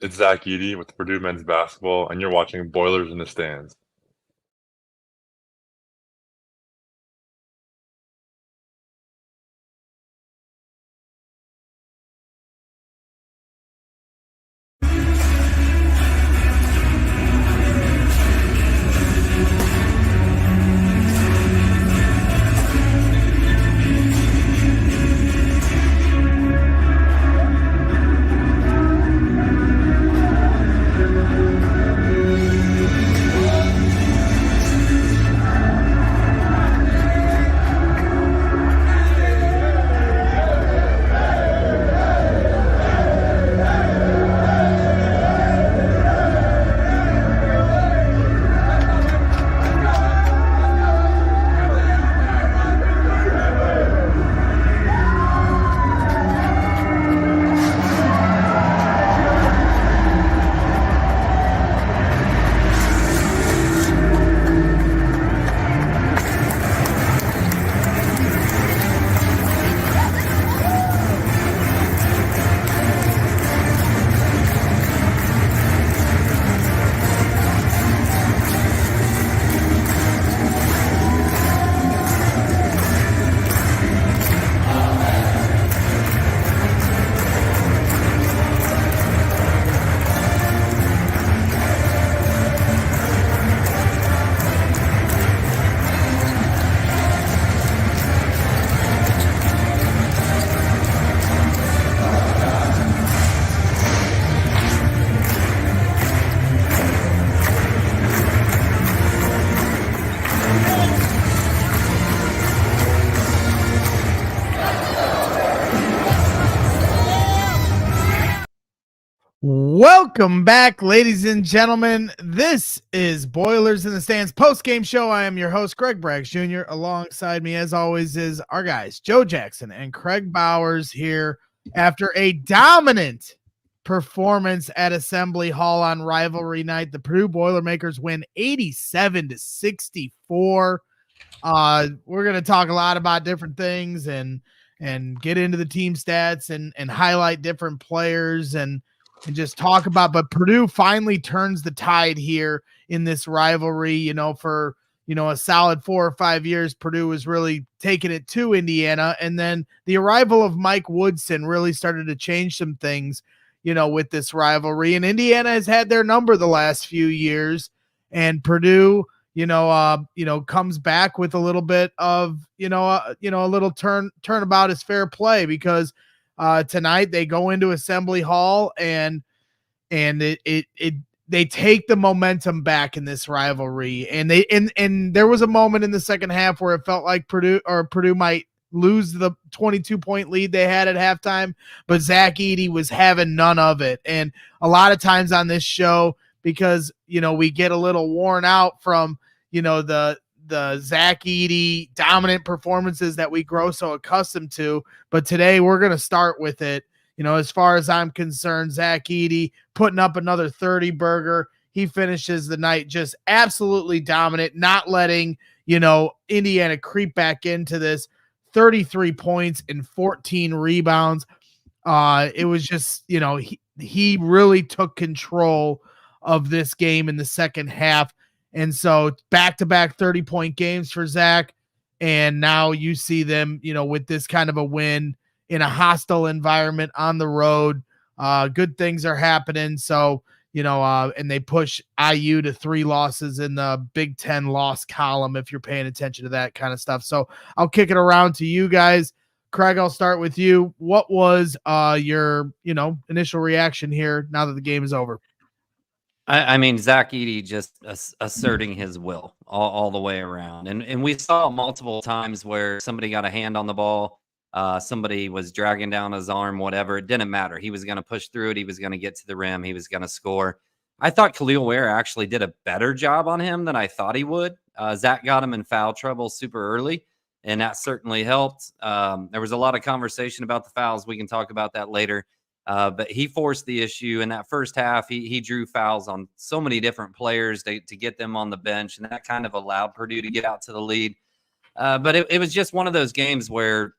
It's Zach Edey with Purdue men's basketball, and you're watching Boilers in the Stands. Welcome back, ladies and gentlemen. This is Boilers in the Stands post-game show. I am your host, Kraig Braggs Jr. Alongside me, as always, is our guys, Joe Jackson and Craig Bowers, here after a dominant performance at Assembly Hall on Rivalry Night. The Purdue Boilermakers win 87-64. We're going to talk a lot about different things and get into the team stats and highlight different players and just talk about, but Purdue finally turns the tide here in this rivalry. For a solid 4 or 5 years, Purdue was really taking it to Indiana, and then the arrival of Mike Woodson really started to change some things, with this rivalry. And Indiana has had their number the last few years, and Purdue, comes back with a little bit of, a little turnabout is fair play, because tonight they go into Assembly Hall and they take the momentum back in this rivalry. And there was a moment in the second half where it felt like Purdue might lose the 22-point lead they had at halftime, but Zach Edey was having none of it. And a lot of times on this show, because we get a little worn out from the Zach Edey dominant performances that we grow so accustomed to. But today we're going to start with it. As far as I'm concerned, Zach Edey putting up another 30-burger. He finishes the night just absolutely dominant, not letting, Indiana creep back into this. 33 points and 14 rebounds. It was just, he really took control of this game in the second half. And so back-to-back 30-point games for Zach. And now you see them, with this kind of a win in a hostile environment on the road. Good things are happening. So, and they push IU to 3 losses in the Big Ten loss column, if you're paying attention to that kind of stuff. So I'll kick it around to you guys. Craig, I'll start with you. What was your, initial reaction here now that the game is over? I mean, Zach Edey just asserting his will all the way around. And we saw multiple times where somebody got a hand on the ball. Somebody was dragging down his arm, whatever. It didn't matter. He was going to push through it. He was going to get to the rim. He was going to score. I thought Khalil Ware actually did a better job on him than I thought he would. Zach got him in foul trouble super early, and that certainly helped. There was a lot of conversation about the fouls. We can talk about that later. But he forced the issue in that first half. He drew fouls on so many different players to get them on the bench, and that kind of allowed Purdue to get out to the lead. But it was just one of those games where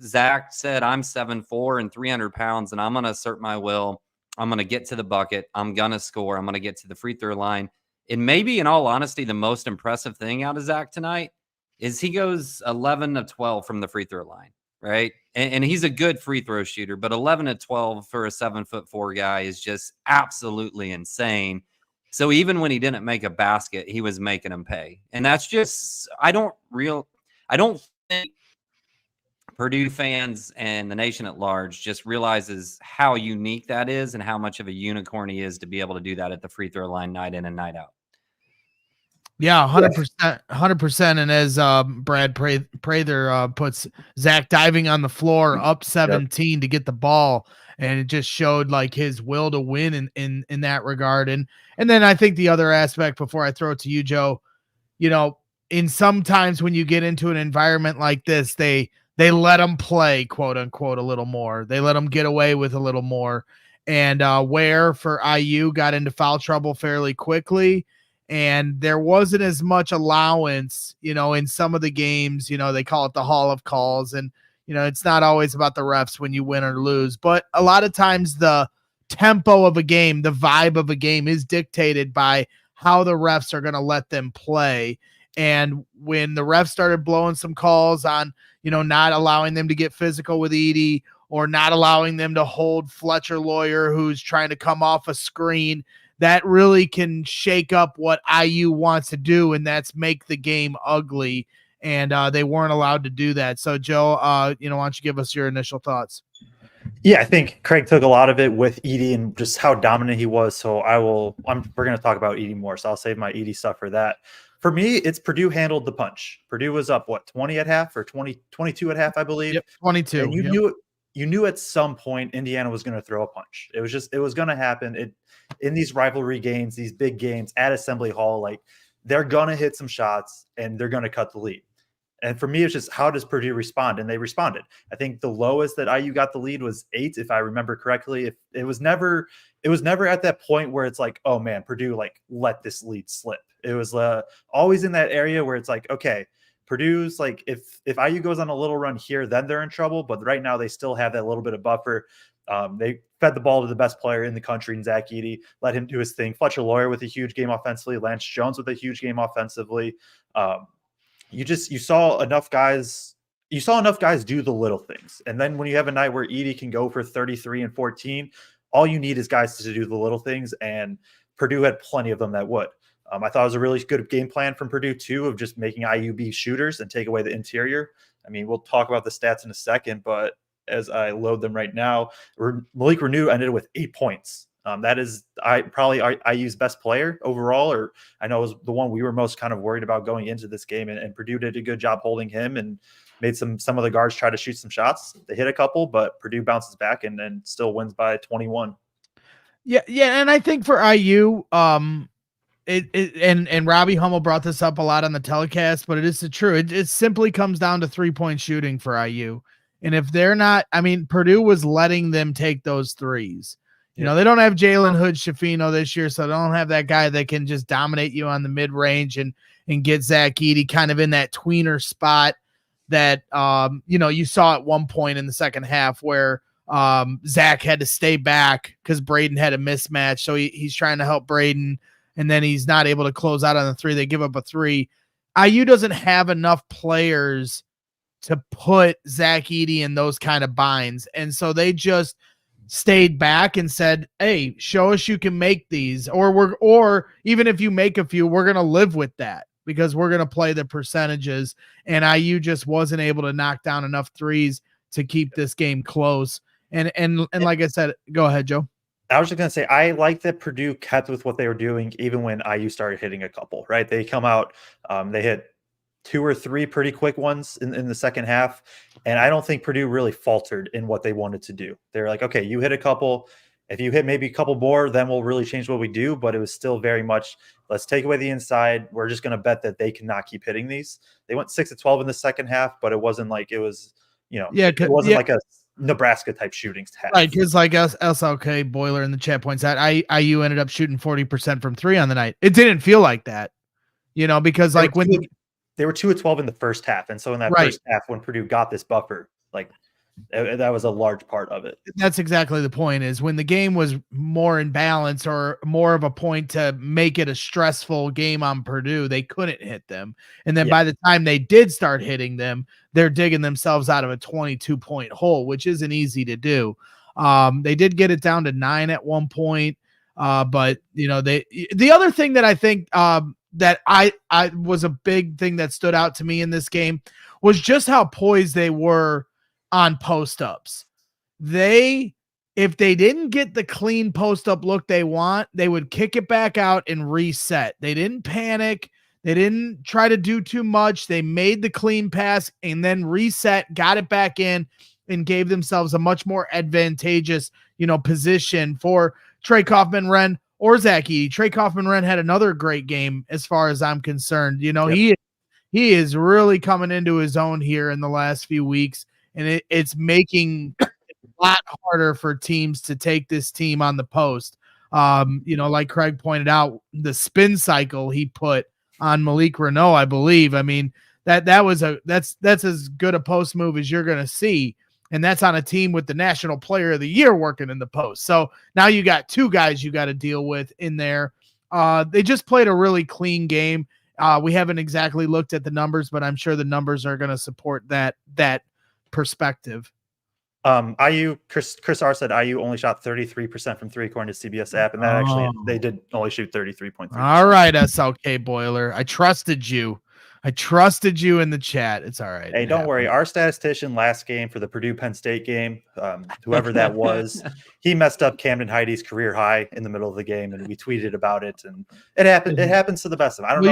Zach said, I'm 7'4" and 300 pounds, and I'm going to assert my will. I'm going to get to the bucket. I'm going to score. I'm going to get to the free throw line. And maybe, in all honesty, the most impressive thing out of Zach tonight is he goes 11 of 12 from the free throw line, right? And he's a good free throw shooter, but 11 of 12 for a 7'4" guy is just absolutely insane. So even when he didn't make a basket, he was making them pay. And that's just, I don't think Purdue fans and the nation at large just realizes how unique that is and how much of a unicorn he is to be able to do that at the free throw line night in and night out. Yeah, 100%, 100%. And as Brad Prather puts, Zach diving on the floor up 17 to get the ball, and it just showed like his will to win in that regard. And then I think the other aspect, before I throw it to you, Joe, you know, in sometimes when you get into an environment like this, they let them play, quote unquote, a little more. They let them get away with a little more. And Ware for IU got into foul trouble fairly quickly. And there wasn't as much allowance, you know, in some of the games. You know, they call it the Hall of Calls, and you know, it's not always about the refs when you win or lose, but a lot of times the tempo of a game, the vibe of a game is dictated by how the refs are going to let them play. And when the refs started blowing some calls on, you know, not allowing them to get physical with Edey, or not allowing them to hold Fletcher Lawyer, who's trying to come off a screen, that really can shake up what IU wants to do, and that's make the game ugly. And they weren't allowed to do that. So, Joe, you know, why don't you give us your initial thoughts? Yeah, I think Kraig took a lot of it with Edey and just how dominant he was. So we're going to talk about Edey more. So I'll save my Edey stuff for that. For me, it's Purdue handled the punch. Purdue was up, 20 at half or 22 at half, I believe. Yep, 22. And you knew at some point Indiana was going to throw a punch. It was going to happen. In these rivalry games, these big games at Assembly Hall, like, they're going to hit some shots and they're going to cut the lead. And for me, it's just, how does Purdue respond? And they responded. I think the lowest that IU got the lead was 8, if I remember correctly. It was never at that point where it's like, oh man, Purdue like let this lead slip. It was always in that area where it's like, okay, Purdue's like, if IU goes on a little run here, then they're in trouble. But right now they still have that little bit of buffer. They fed the ball to the best player in the country, in Zach Edey, let him do his thing. Fletcher Lawyer with a huge game offensively, Lance Jones with a huge game offensively. You saw enough guys do the little things. And then when you have a night where Edey can go for 33 and 14, all you need is guys to do the little things. And Purdue had plenty of them that would. I thought it was a really good game plan from Purdue too, of just making IU be shooters and take away the interior. I mean, we'll talk about the stats in a second, but as I load them right now, Malik Renew ended with 8 points. That is probably IU's best player overall, or I know it was the one we were most kind of worried about going into this game, and Purdue did a good job holding him and made some of the guards try to shoot some shots. They hit a couple, but Purdue bounces back and still wins by 21. Yeah, and I think for IU, and Robbie Hummel brought this up a lot on the telecast, but it is true. It simply comes down to 3-point shooting for IU. And if they're not, I mean, Purdue was letting them take those threes. You know, they don't have Jalen Hood-Schifino this year, so they don't have that guy that can just dominate you on the mid-range and get Zach Edey kind of in that tweener spot that, you know, you saw at one point in the second half where Zach had to stay back because Braden had a mismatch. So he's trying to help Braden, and then he's not able to close out on the three. They give up a three. IU doesn't have enough players to put Zach Edey in those kind of binds. And so they just stayed back and said, hey, show us you can make these, or even if you make a few, we're going to live with that because we're going to play the percentages. And IU just wasn't able to knock down enough threes to keep this game close. And like I said, go ahead, Joe. I was just going to say, I like that Purdue kept with what they were doing, even when IU started hitting a couple, right? They come out, they hit 2 or 3 pretty quick ones in the second half. And I don't think Purdue really faltered in what they wanted to do. They're like, okay, you hit a couple. If you hit maybe a couple more, then we'll really change what we do. But it was still very much, let's take away the inside. We're just going to bet that they cannot keep hitting these. They went 6 of 12 in the second half, but it wasn't like it was, you know, it wasn't like a Nebraska type shooting half. Right, because like SLK Boiler in the chat points out, IU ended up shooting 40% from 3 on the night. It didn't feel like that, you know, because like when they were 2 of 12 in the first half. And so in that first half, when Purdue got this buffer, like That was a large part of it. That's exactly the point, is when the game was more in balance or more of a point to make it a stressful game on Purdue, they couldn't hit them. And then by the time they did start hitting them, they're digging themselves out of a 22-point hole, which isn't easy to do. They did get it down to 9 at one point. But the other thing that I think that I was a big thing that stood out to me in this game was just how poised they were on post-ups. If they didn't get the clean post-up look they want, they would kick it back out and reset. They didn't panic. They didn't try to do too much. They made the clean pass and then reset, got it back in, and gave themselves a much more advantageous, position for Trey Kaufman-Renn or Zach Edey. Trey Kaufman-Renn had another great game as far as I'm concerned. He is really coming into his own here in the last few weeks, and it's making it a lot harder for teams to take this team on the post. Like Kraig pointed out, the spin cycle he put on Malik Renault, I believe. I mean, that's as good a post move as you're going to see. And that's on a team with the National Player of the Year working in the post. So now you got two guys you got to deal with in there. They just played a really clean game. We haven't exactly looked at the numbers, but I'm sure the numbers are going to support that perspective. Chris R said IU only shot 33% from three according to CBS app, and that actually they did only shoot 33.3%. All right, SLK Boiler. I trusted you. In the chat. It's all right. Hey, don't worry. Our statistician last game for the Purdue Penn State game, whoever that was, he messed up Camden Heidi's career high in the middle of the game, and we tweeted about it. And it happened. It happens to the best of them. I don't know.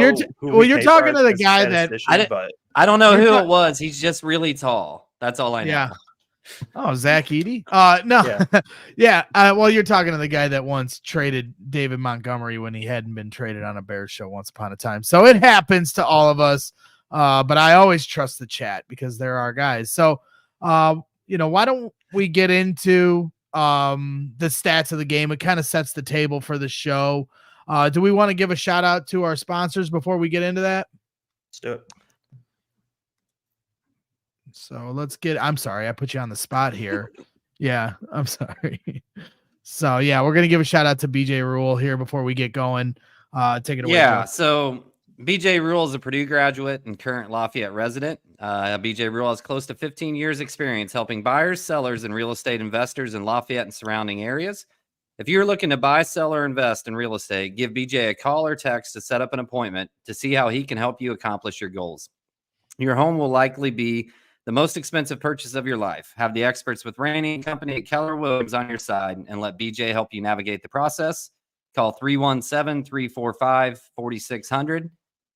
You're talking to the guy that I don't know who it was. He's just really tall. That's all I know. Yeah. Oh, Zach Edey? No. Yeah. Well, you're talking to the guy that once traded David Montgomery when he hadn't been traded on a Bears show once upon a time. So it happens to all of us. But I always trust the chat because they're our guys. So, why don't we get into the stats of the game? It kind of sets the table for the show. Do we want to give a shout out to our sponsors before we get into that? Let's do it. So I'm sorry, I put you on the spot here. Yeah, I'm sorry. So yeah, we're going to give a shout out to BJ Rule here before we get going. Take it away. Yeah. Joe. So BJ Rule is a Purdue graduate and current Lafayette resident. BJ Rule has close to 15 years experience helping buyers, sellers, and real estate investors in Lafayette and surrounding areas. If you're looking to buy, sell, or invest in real estate, give BJ a call or text to set up an appointment to see how he can help you accomplish your goals. Your home will likely be the most expensive purchase of your life. Have the experts with Rainey & Company at Keller Williams on your side and let BJ help you navigate the process. Call 317-345-4600.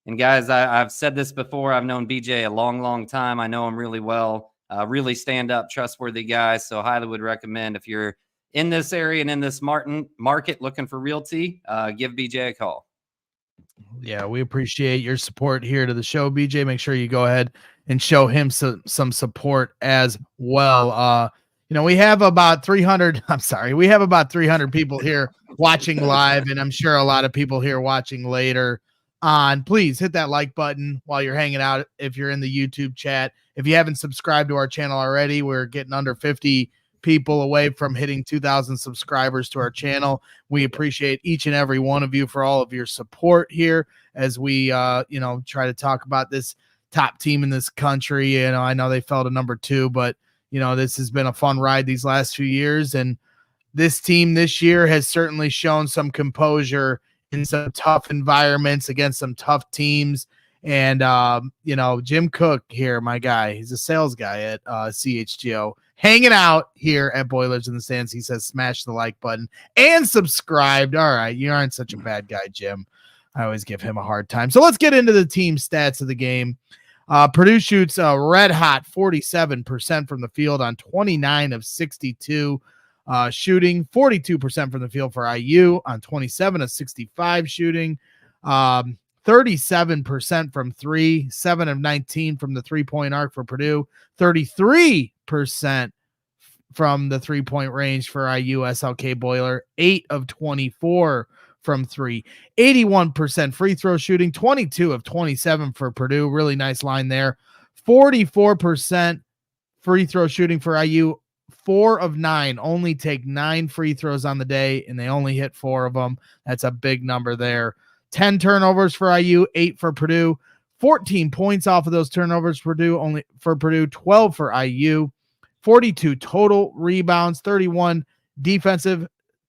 And guys, I've said this before. I've known BJ a long, long time. I know him really well. Really stand up, trustworthy guy. So highly would recommend if you're in this area and in this market looking for realty, give BJ a call. Yeah, we appreciate your support here to the show, BJ. Make sure you go ahead and show him some support as well. We have about 300. We have about 300 people here watching live, and I'm sure a lot of people here watching later on. Please hit that like button while you're hanging out. If you're in the YouTube chat, if you haven't subscribed to our channel already, we're getting under 50 people away from hitting 2,000 subscribers to our channel. We appreciate each and every one of you for all of your support here as we, try to talk about this top team in this country. I know they fell to number 2, but this has been a fun ride these last few years. And this team this year has certainly shown some composure in some tough environments against some tough teams. And, Jim Cook here, my guy, he's a sales guy at CHGO, hanging out here at Boilers in the Stands. He says, smash the like button and subscribed. All right. You aren't such a bad guy, Jim. I always give him a hard time. So let's get into the team stats of the game. Purdue shoots a red hot 47% from the field on 29 of 62 shooting, 42% from the field for IU on 27 of 65 shooting, 37% from 3, 7 of 19 from the 3-point arc for Purdue, 33% from the 3-point range for IU SLK Boiler, 8 of 24 from 3, 81% free throw shooting, 22 of 27 for Purdue. Really nice line there. 44% free throw shooting for IU, 4 of 9, only take 9 free throws on the day, and they only hit 4 of them. That's a big number there. 10 turnovers for IU, 8 for Purdue. 14 points off of those turnovers for Purdue, 12 for IU. 42 total rebounds, 31 defensive,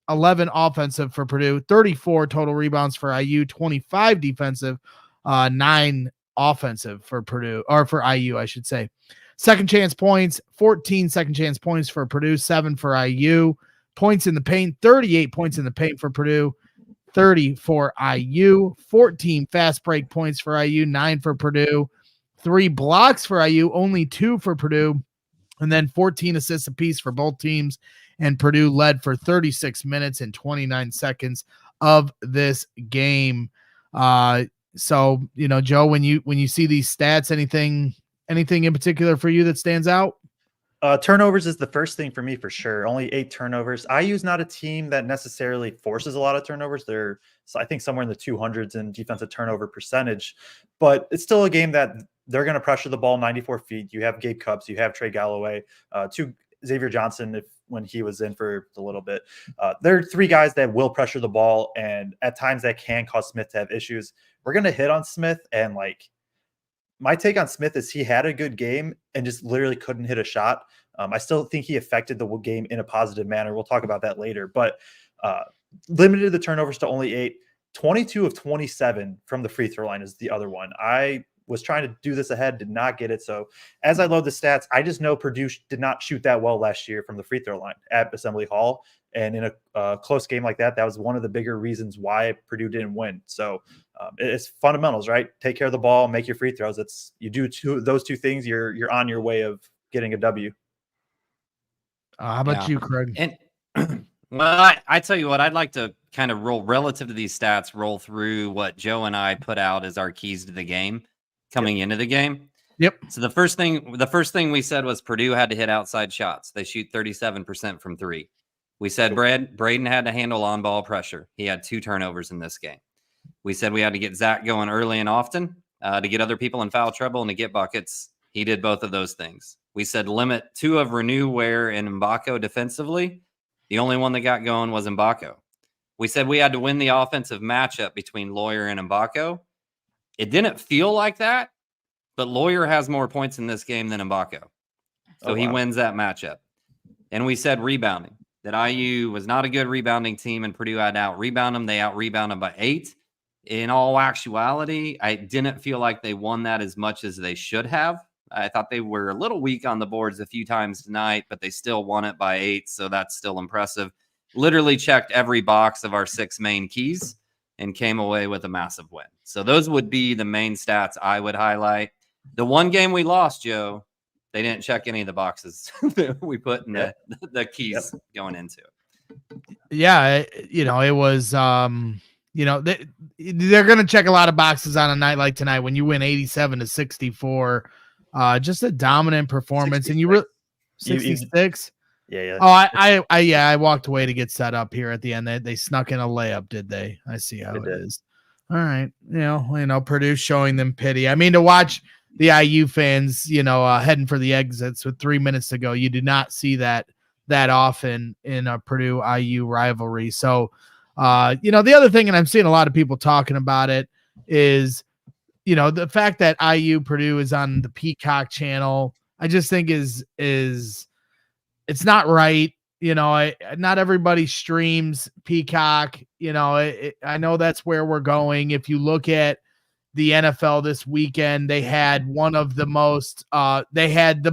11 offensive for Purdue. 34 total rebounds for IU, 25 defensive, 9 offensive for Purdue, or for IU, I should say. Second chance points, 14 second chance points for Purdue, 7 for IU. Points in the paint, 38 points in the paint for Purdue, 30 for IU. 14 fast break points for IU, 9 for Purdue. 3 blocks for IU, only 2 for Purdue. And then 14 assists apiece for both teams. And Purdue led for 36 minutes and 29 seconds of this game. So, Joe, when you see these stats, anything in particular for you that stands out? Turnovers is the first thing for me for sure. Only 8 turnovers. IU's not a team that necessarily forces a lot of turnovers. They're, I think, somewhere in the 200s in defensive turnover percentage, but it's still a game that they're going to pressure the ball 94 feet. You have Gabe Cupps, you have Trey Galloway, Xavier Johnson when he was in for a little bit. There are 3 guys that will pressure the ball, and at times that can cause Smith to have issues. We're going to hit on Smith, and my take on Smith is he had a good game and just literally couldn't hit a shot. I still think he affected the game in a positive manner. We'll talk about that later, but limited the turnovers to only 8. 22 of 27 from the free throw line is the other one. I was trying to do this ahead, did not get it. So as I load the stats, I just know Purdue did not shoot that well last year from the free throw line at Assembly Hall. And in a close game like that, that was one of the bigger reasons why Purdue didn't win. So it's fundamentals, right? Take care of the ball, make your free throws. You do those two things, you're on your way of getting a W. How about you, Kraig? And well, I tell you what, I'd like to kind of roll through what Joe and I put out as our keys to the game coming into the game. Yep. So the first thing we said was Purdue had to hit outside shots. They shoot 37% from 3. We said Braden had to handle on-ball pressure. He had 2 turnovers in this game. We said we had to get Zach going early and often to get other people in foul trouble and to get buckets. He did both of those things. We said limit 2 of Renew, Ware, and Mbako defensively. The only one that got going was Mbako. We said we had to win the offensive matchup between Lawyer and Mbako. It didn't feel like that, but Lawyer has more points in this game than Mbako. So he wins that matchup. And we said rebounding, that IU was not a good rebounding team and Purdue had to out-rebound them. They out-rebounded them by 8. In all actuality, I didn't feel like they won that as much as they should have. I thought they were a little weak on the boards a few times tonight, but they still won it by 8, so that's still impressive. Literally checked every box of our 6 main keys and came away with a massive win. So those would be the main stats I would highlight. The one game we lost, Joe, they didn't check any of the boxes that we put in the keys going into it. Yeah, it was they're going to check a lot of boxes on a night like tonight when you win 87-64. Just a dominant performance. 66. And you really 66. Yeah. Oh, I walked away to get set up here at the end. They snuck in a layup, did they? I see how it is. All right. Purdue showing them pity. I mean, to watch the IU fans, heading for the exits with 3 minutes to go, you do not see that often in a Purdue IU rivalry. So, the other thing, and I'm seeing a lot of people talking about it, is, the fact that IU Purdue is on the Peacock channel, I just think is it's not right. Not everybody streams Peacock. I know that's where we're going. If you look at the NFL this weekend, they had the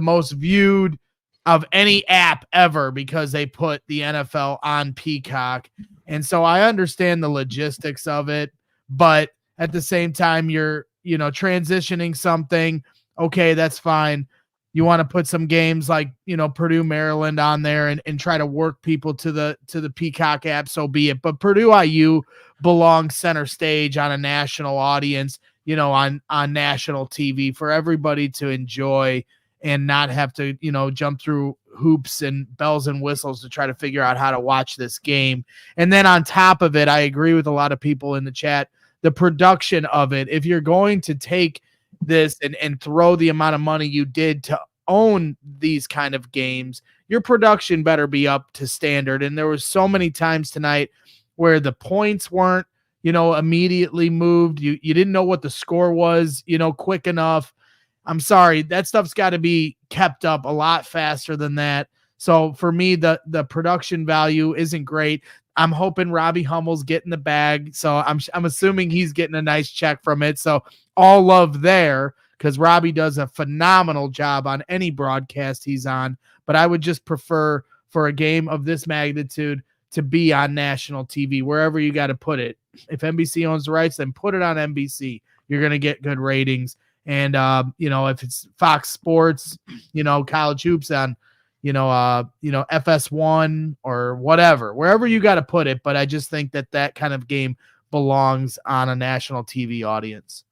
most viewed of any app ever because they put the NFL on Peacock. And so I understand the logistics of it, but at the same time, you're, transitioning something. Okay, that's fine. You want to put some games like, Purdue, Maryland on there and try to work people to the Peacock app, so be it. But Purdue IU belongs center stage on a national audience, on national TV for everybody to enjoy and not have to, jump through hoops and bells and whistles to try to figure out how to watch this game. And then on top of it, I agree with a lot of people in the chat, the production of it. If you're going to take this and throw the amount of money you did to own these kind of games, your production better be up to standard. And there was so many times tonight where the points weren't, immediately moved. You didn't know what the score was, quick enough. I'm sorry, that stuff's got to be kept up a lot faster than that. So for me, the production value isn't great. I'm hoping Robbie Hummel's getting the bag. So I'm assuming he's getting a nice check from it. So all love there, because Robbie does a phenomenal job on any broadcast he's on. But I would just prefer for a game of this magnitude to be on national TV, wherever you got to put it. If NBC owns the rights, then put it on NBC. You're going to get good ratings. And, if it's Fox Sports, college hoops on, FS1 or whatever, wherever you got to put it. But I just think that kind of game belongs on a national TV audience.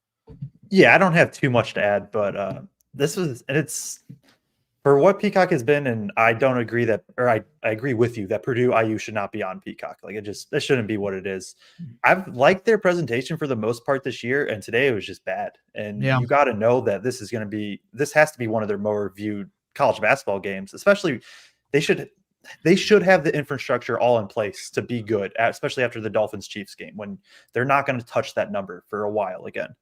Yeah, I don't have too much to add, but it's for what Peacock has been, and I don't agree I agree with you that Purdue IU should not be on Peacock. Like, that shouldn't be what it is. I've liked their presentation for the most part this year, and today it was just bad. And you got to know that this has to be one of their more viewed college basketball games. Especially, they should have the infrastructure all in place to be good, especially after the Dolphins-Chiefs game, when they're not going to touch that number for a while again.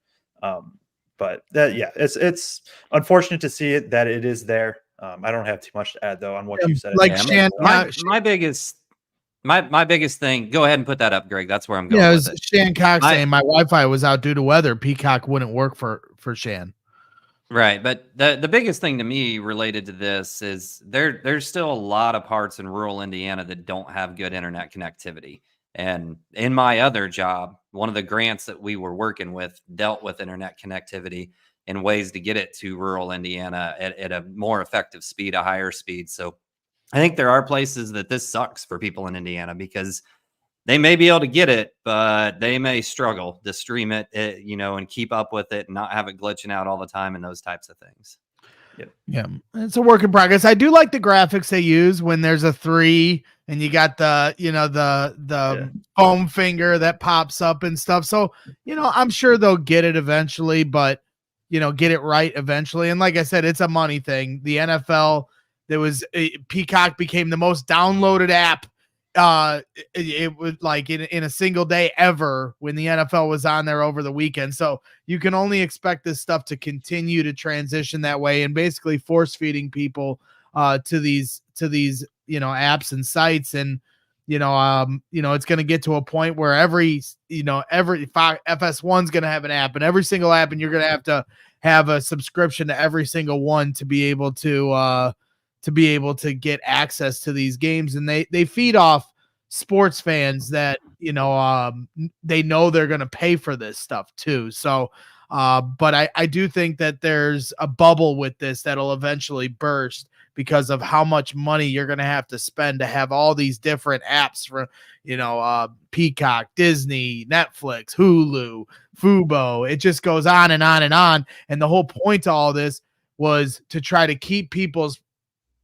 But it's unfortunate to see that it is there. I don't have too much to add though on what you said. Like Shan, my biggest thing. Go ahead and put that up, Greg. That's where I'm going. Yeah, it was Shan Cox saying my Wi-Fi was out due to weather. Peacock wouldn't work for Shan. Right, but the biggest thing to me related to this is there's still a lot of parts in rural Indiana that don't have good internet connectivity. And in my other job, one of the grants that we were working with dealt with internet connectivity and ways to get it to rural Indiana at a more effective speed, a higher speed. So I think there are places that this sucks for people in Indiana, because they may be able to get it, but they may struggle to stream it, and keep up with it and not have it glitching out all the time and those types of things. Yeah, it's a work in progress. I do like the graphics they use when there's a 3 and you got the foam finger that pops up and stuff. So, I'm sure they'll get it eventually, but get it right eventually. And like I said, it's a money thing. The NFL, Peacock became the most downloaded app. It was like in a single day ever when the NFL was on there over the weekend. So you can only expect this stuff to continue to transition that way, and basically force feeding people to these apps and sites. And it's going to get to a point where every FS1's going to have an app, and every single app, and you're going to have a subscription to every single one to be able to get access to these games. And they feed off sports fans that, they know they're going to pay for this stuff too. So, but I do think that there's a bubble with this that'll eventually burst because of how much money you're going to have to spend to have all these different apps for, Peacock, Disney, Netflix, Hulu, Fubo. It just goes on and on and on. And the whole point to all this was to try to keep people's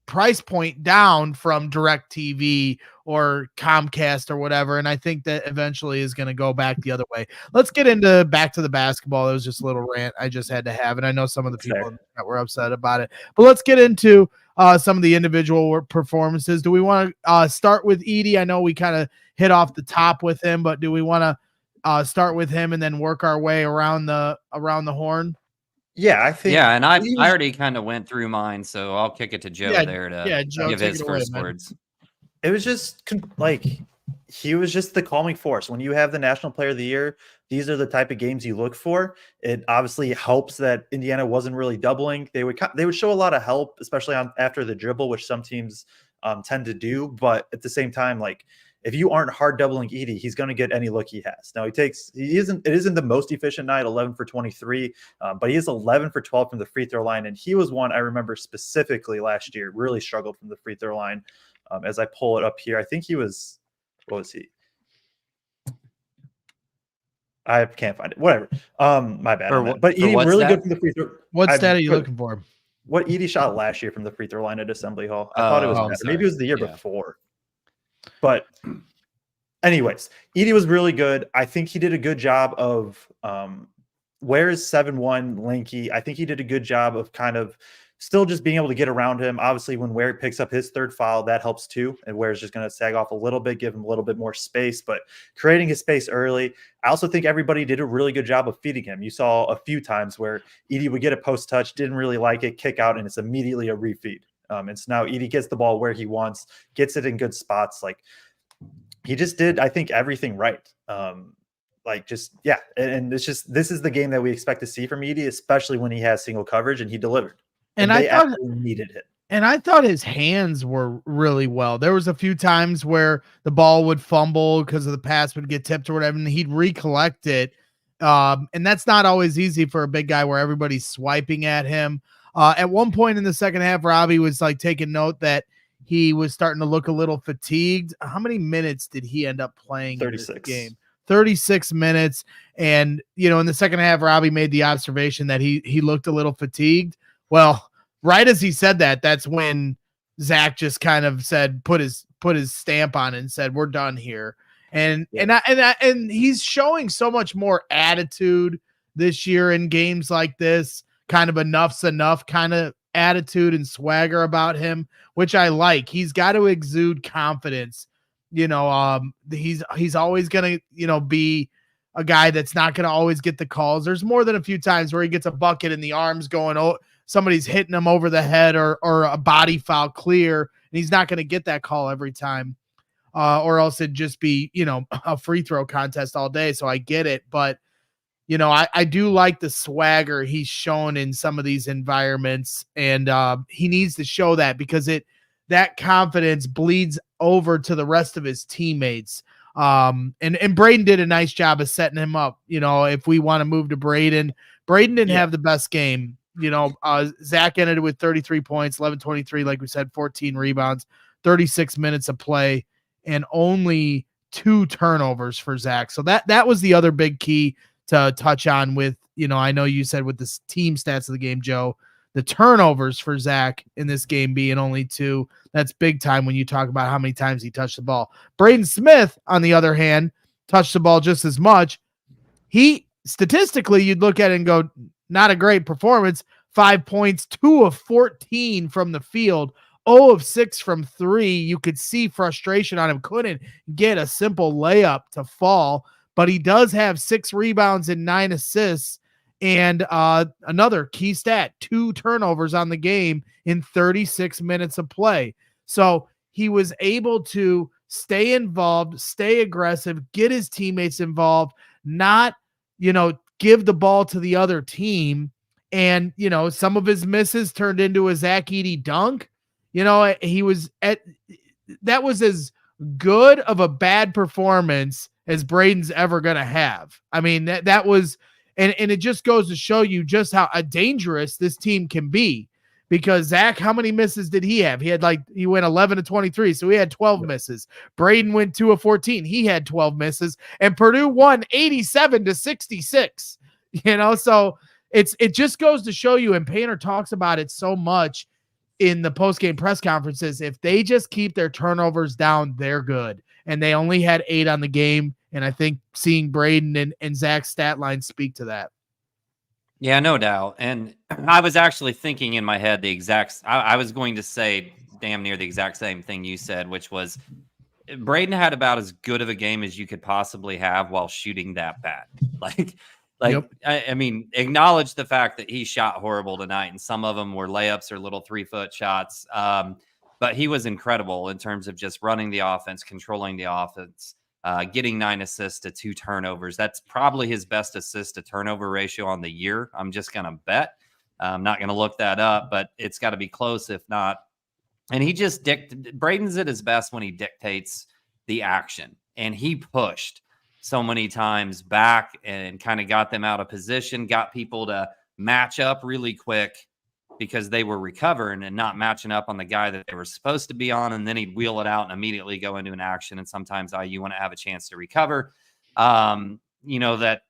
price point down from DirecTV or Comcast or whatever. And I think that eventually is going to go back the other way. Let's get back to the basketball. It was just a little rant I just had to have. And I know some of the people that were upset about it, but let's get into some of the individual performances. Do we want to start with Edey? I know we kind of hit off the top with him, but do we want to start with him and then work our way around the horn? Yeah, I think. Yeah, and I already kind of went through mine, so I'll kick it to Joe Joe, give his first words. It was just he was just the calming force. When you have the National Player of the Year, these are the type of games you look for. It obviously helps that Indiana wasn't really doubling. They would show a lot of help, especially after the dribble, which some teams tend to do. But at the same time, like, if you aren't hard doubling Edey, he's going to get any look he has. Now it isn't the most efficient night, 11 for 23, but he is 11 for 12 from the free throw line. And he was one I remember specifically last year, really struggled from the free throw line. As I pull it up here, I think he was, what was he? I can't find it. Whatever. My bad. But Edey really good from the free throw. What stat are you looking for? What Edey shot last year from the free throw line at Assembly Hall. I thought it was better. Maybe it was the year before. But anyways, Edey was really good. I think he did a good job of where is 7'1" lanky. I think he did a good job of kind of still just being able to get around him. Obviously, when Ware picks up his third foul, that helps too. And Ware's just going to sag off a little bit, give him a little bit more space, but creating his space early. I also think everybody did a really good job of feeding him. You saw a few times where Edey would get a post touch, didn't really like it, kick out, and it's immediately a refeed. And so now Edey gets the ball where he wants, gets it in good spots. Like, he just did, I think, everything right. And it's just, this is the game that we expect to see from Edey, especially when he has single coverage, and he delivered. And they absolutely needed it. And I thought his hands were really well. There was a few times where the ball would fumble because of the pass would get tipped or whatever, and he'd recollect it. And that's not always easy for a big guy where everybody's swiping at him. At one point in the second half, Robbie was like taking note that he was starting to look a little fatigued. How many minutes did he end up playing 36. in this game? 36 minutes. And, in the second half, Robbie made the observation that he looked a little fatigued. Well, right as he said that, that's when Zach just kind of said, put his stamp on it and said, we're done here. And he's showing so much more attitude this year in games like this, kind of enough's enough kind of attitude and swagger about him, which I like. He's got to exude confidence. He's always going to, be a guy that's not going to always get the calls. There's more than a few times where he gets a bucket and the arms going, somebody's hitting him over the head or a body foul clear, and he's not going to get that call every time. Or else it'd just be, a free throw contest all day. So I get it. But, I do like the swagger he's shown in some of these environments, and he needs to show that because that confidence bleeds over to the rest of his teammates. And Braden did a nice job of setting him up. If we want to move to Braden didn't have the best game. Zach ended with 33 points, 11-23, like we said, 14 rebounds, 36 minutes of play, and only 2 turnovers for Zach. So that was the other big key to touch on with, I know you said with the team stats of the game, Joe, the turnovers for Zach in this game being only 2. That's big time when you talk about how many times he touched the ball. Braden Smith, on the other hand, touched the ball just as much. He, statistically, you'd look at it and go, not a great performance. 5 points, 2 of 14 from the field, 0 of 6 from 3. You could see frustration on him. Couldn't get a simple layup to fall, but he does have 6 rebounds and 9 assists. And another key stat, 2 turnovers on the game in 36 minutes of play. So he was able to stay involved, stay aggressive, get his teammates involved, not, give the ball to the other team. And, some of his misses turned into a Zach Edey dunk. That was as good of a bad performance as Braden's ever going to have. I mean, that was, and it just goes to show you just how dangerous this team can be, because Zach, how many misses did he have? He went 11-23. So he had 12 misses. Braden went 2 of 14. He had 12 misses, and Purdue won 87-66, so it just goes to show you, and Painter talks about it so much in the post-game press conferences. If they just keep their turnovers down, they're good. And they only had 8 on the game. And I think seeing Braden and Zach's stat line speak to that. Yeah, no doubt. And I was actually thinking in my head I was going to say damn near the exact same thing you said, which was Braden had about as good of a game as you could possibly have while shooting that bad. Yep. I mean, acknowledge the fact that he shot horrible tonight, and some of them were layups or little 3-foot shots. But he was incredible in terms of just running the offense, controlling the offense, getting 9 assists to 2 turnovers. That's probably his best assist to turnover ratio on the year. I'm just going to bet. I'm not going to look that up, but it's got to be close, if not. And he just Braden's at his best when he dictates the action, and he pushed so many times back and kind of got them out of position, got people to match up really quick because they were recovering and not matching up on the guy that they were supposed to be on. And then he'd wheel it out and immediately go into an action. And sometimes you want to have a chance to recover. That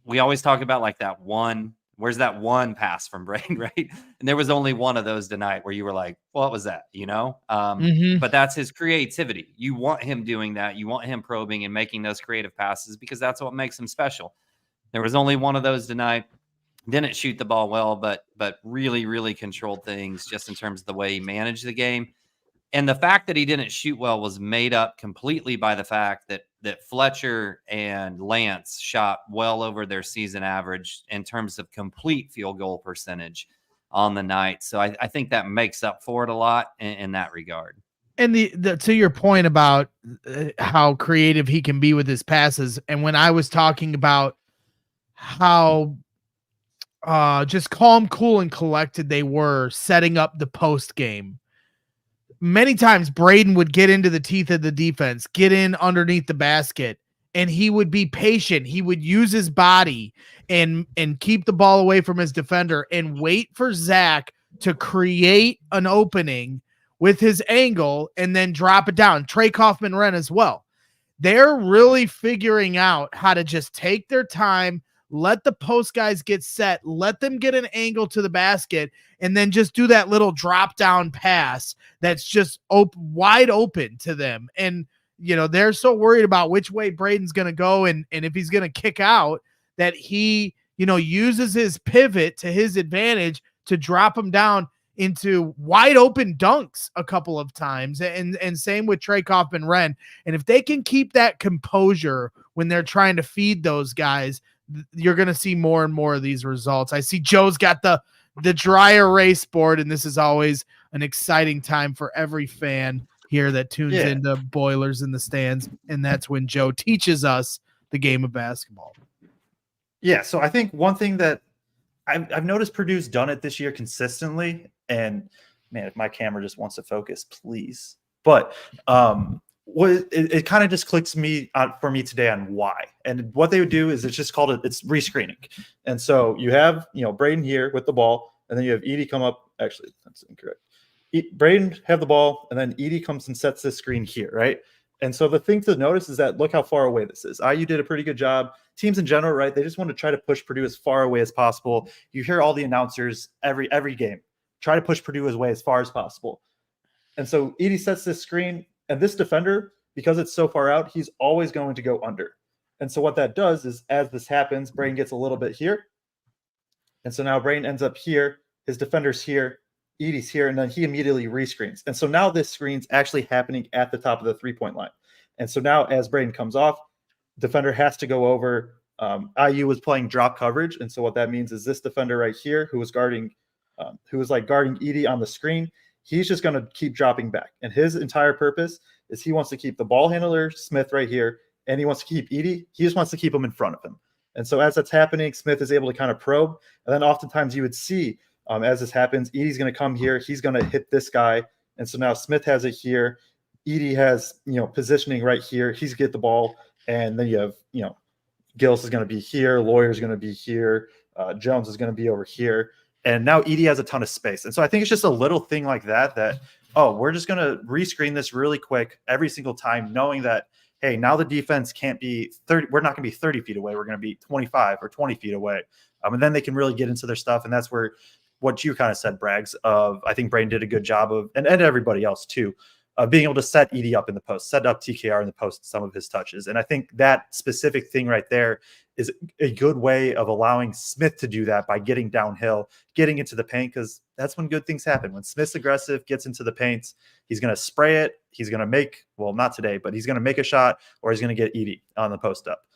we always talk about like that one, where's that one pass from Braden, right? And there was only one of those tonight where you were like, well, what was that? But that's his creativity. You want him doing that. You want him probing and making those creative passes because that's what makes him special. There was only one of those tonight. Didn't shoot the ball well, but really, really controlled things just in terms of the way he managed the game. And the fact that he didn't shoot well was made up completely by the fact that Fletcher and Lance shot well over their season average in terms of complete field goal percentage on the night. So I think that makes up for it a lot in that regard. And the to your point about how creative he can be with his passes, and when I was talking about how just calm, cool, and collected they were setting up the post game. Many times Braden would get into the teeth of the defense, get in underneath the basket, and he would be patient. He would use his body and keep the ball away from his defender and wait for Zach to create an opening with his angle and then drop it down. Trey Kaufman-Renn as well. They're really figuring out how to just take their time, let the post guys get set, let them get an angle to the basket, and then just do that little drop down pass that's just wide open to them. And, you know, they're so worried about which way Braden's going to go and if he's going to kick out that he, you know, uses his pivot to his advantage to drop him down into wide open dunks a couple of times. And same with Trey Kaufman-Renn. And if they can keep that composure when they're trying to feed those guys, you're going to see more and more of these results. I see Joe's got the dry erase board, and this is always an exciting time for every fan here that tunes into Boilers in the Stands, and that's when Joe teaches us the game of basketball. Yeah, so I think one thing that I've noticed Purdue's done it this year consistently, and man, if my camera just wants to focus, please. But it kind of just clicks for me today on why. And what they would do is it's just called it's rescreening. And so you have, you know, Braden here with the ball, and then you have Edie come up. Actually, that's incorrect. Braden have the ball, and then Edie comes and sets this screen here, right? And so the thing to notice is that look how far away this is. IU did a pretty good job. Teams in general, right? They just want to try to push Purdue as far away as possible. You hear all the announcers every game try to push Purdue away as far as possible. And so Edie sets this screen, and this defender, because it's so far out, he's always going to go under. And so what that does is as this happens, Braden gets a little bit here. And so now Braden ends up here. His defender's here. Edie's here, and then he immediately rescreens. And so now this screen's actually happening at the top of the three-point line. And so now as Braden comes off, defender has to go over. IU was playing drop coverage. And so what that means is this defender right here who was guarding Edie on the screen, he's just going to keep dropping back. And his entire purpose is he wants to keep the ball handler, Smith, right here, and he wants to keep Edie. He just wants to keep him in front of him. And so as that's happening, Smith is able to kind of probe. And then oftentimes you would see as this happens, Edie's going to come here. He's going to hit this guy. And so now Smith has it here. Edie has, you know, positioning right here. He's get the ball. And then you have, you know, Gillis is going to be here. Lawyer's going to be here. Jones is going to be over here. And now Edie has a ton of space. And so I think it's just a little thing like that, oh, we're just going to rescreen this really quick every single time, knowing that, hey, now the defense can't be 30. We're not going to be 30 feet away. We're going to be 25 or 20 feet away. And then they can really get into their stuff. And that's where what you kind of said, Braggs, of I think Braden did a good job of, and everybody else too, of being able to set Edie up in the post, set up TKR in the post, some of his touches. And I think that specific thing right there is a good way of allowing Smith to do that by getting downhill, getting into the paint, because that's when good things happen. When Smith's aggressive, gets into the paint, he's going to spray it. He's going to make, well, not today, but he's going to make a shot, or he's going to get Edie on the post up.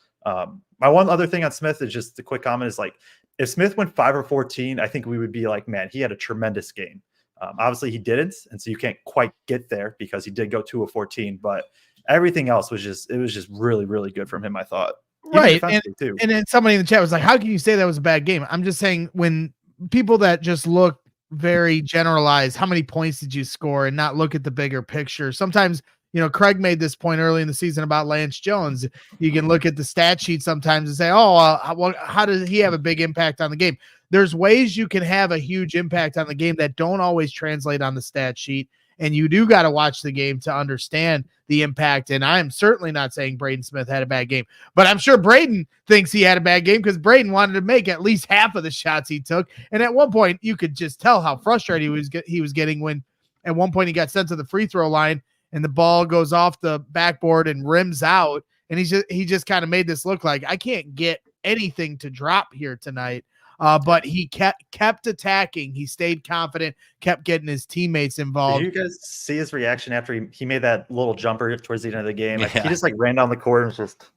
My one other thing on Smith is just a quick comment is like, if Smith went 5 or 14, I think we would be like, man, he had a tremendous game. Obviously he didn't. And so you can't quite get there because he did go 2 of 14, but everything else was just really, really good from him, I thought. Right. And then somebody in the chat was like, how can you say that was a bad game? I'm just saying, when people that just look very generalized, how many points did you score, and not look at the bigger picture? Sometimes, you know, Kraig made this point early in the season about Lance Jones. You can look at the stat sheet sometimes and say, well, how does he have a big impact on the game? There's ways you can have a huge impact on the game that don't always translate on the stat sheet. And you do got to watch the game to understand the impact. And I'm certainly not saying Braden Smith had a bad game, but I'm sure Braden thinks he had a bad game because Braden wanted to make at least half of the shots he took. And at one point you could just tell how frustrated he was getting when at one point he got sent to the free throw line and the ball goes off the backboard and rims out. And he just kind of made this look like, I can't get anything to drop here tonight. But he kept attacking. He stayed confident, kept getting his teammates involved. Did you guys see his reaction after he made that little jumper towards the end of the game? Like, Yeah. he just like ran down the court and was just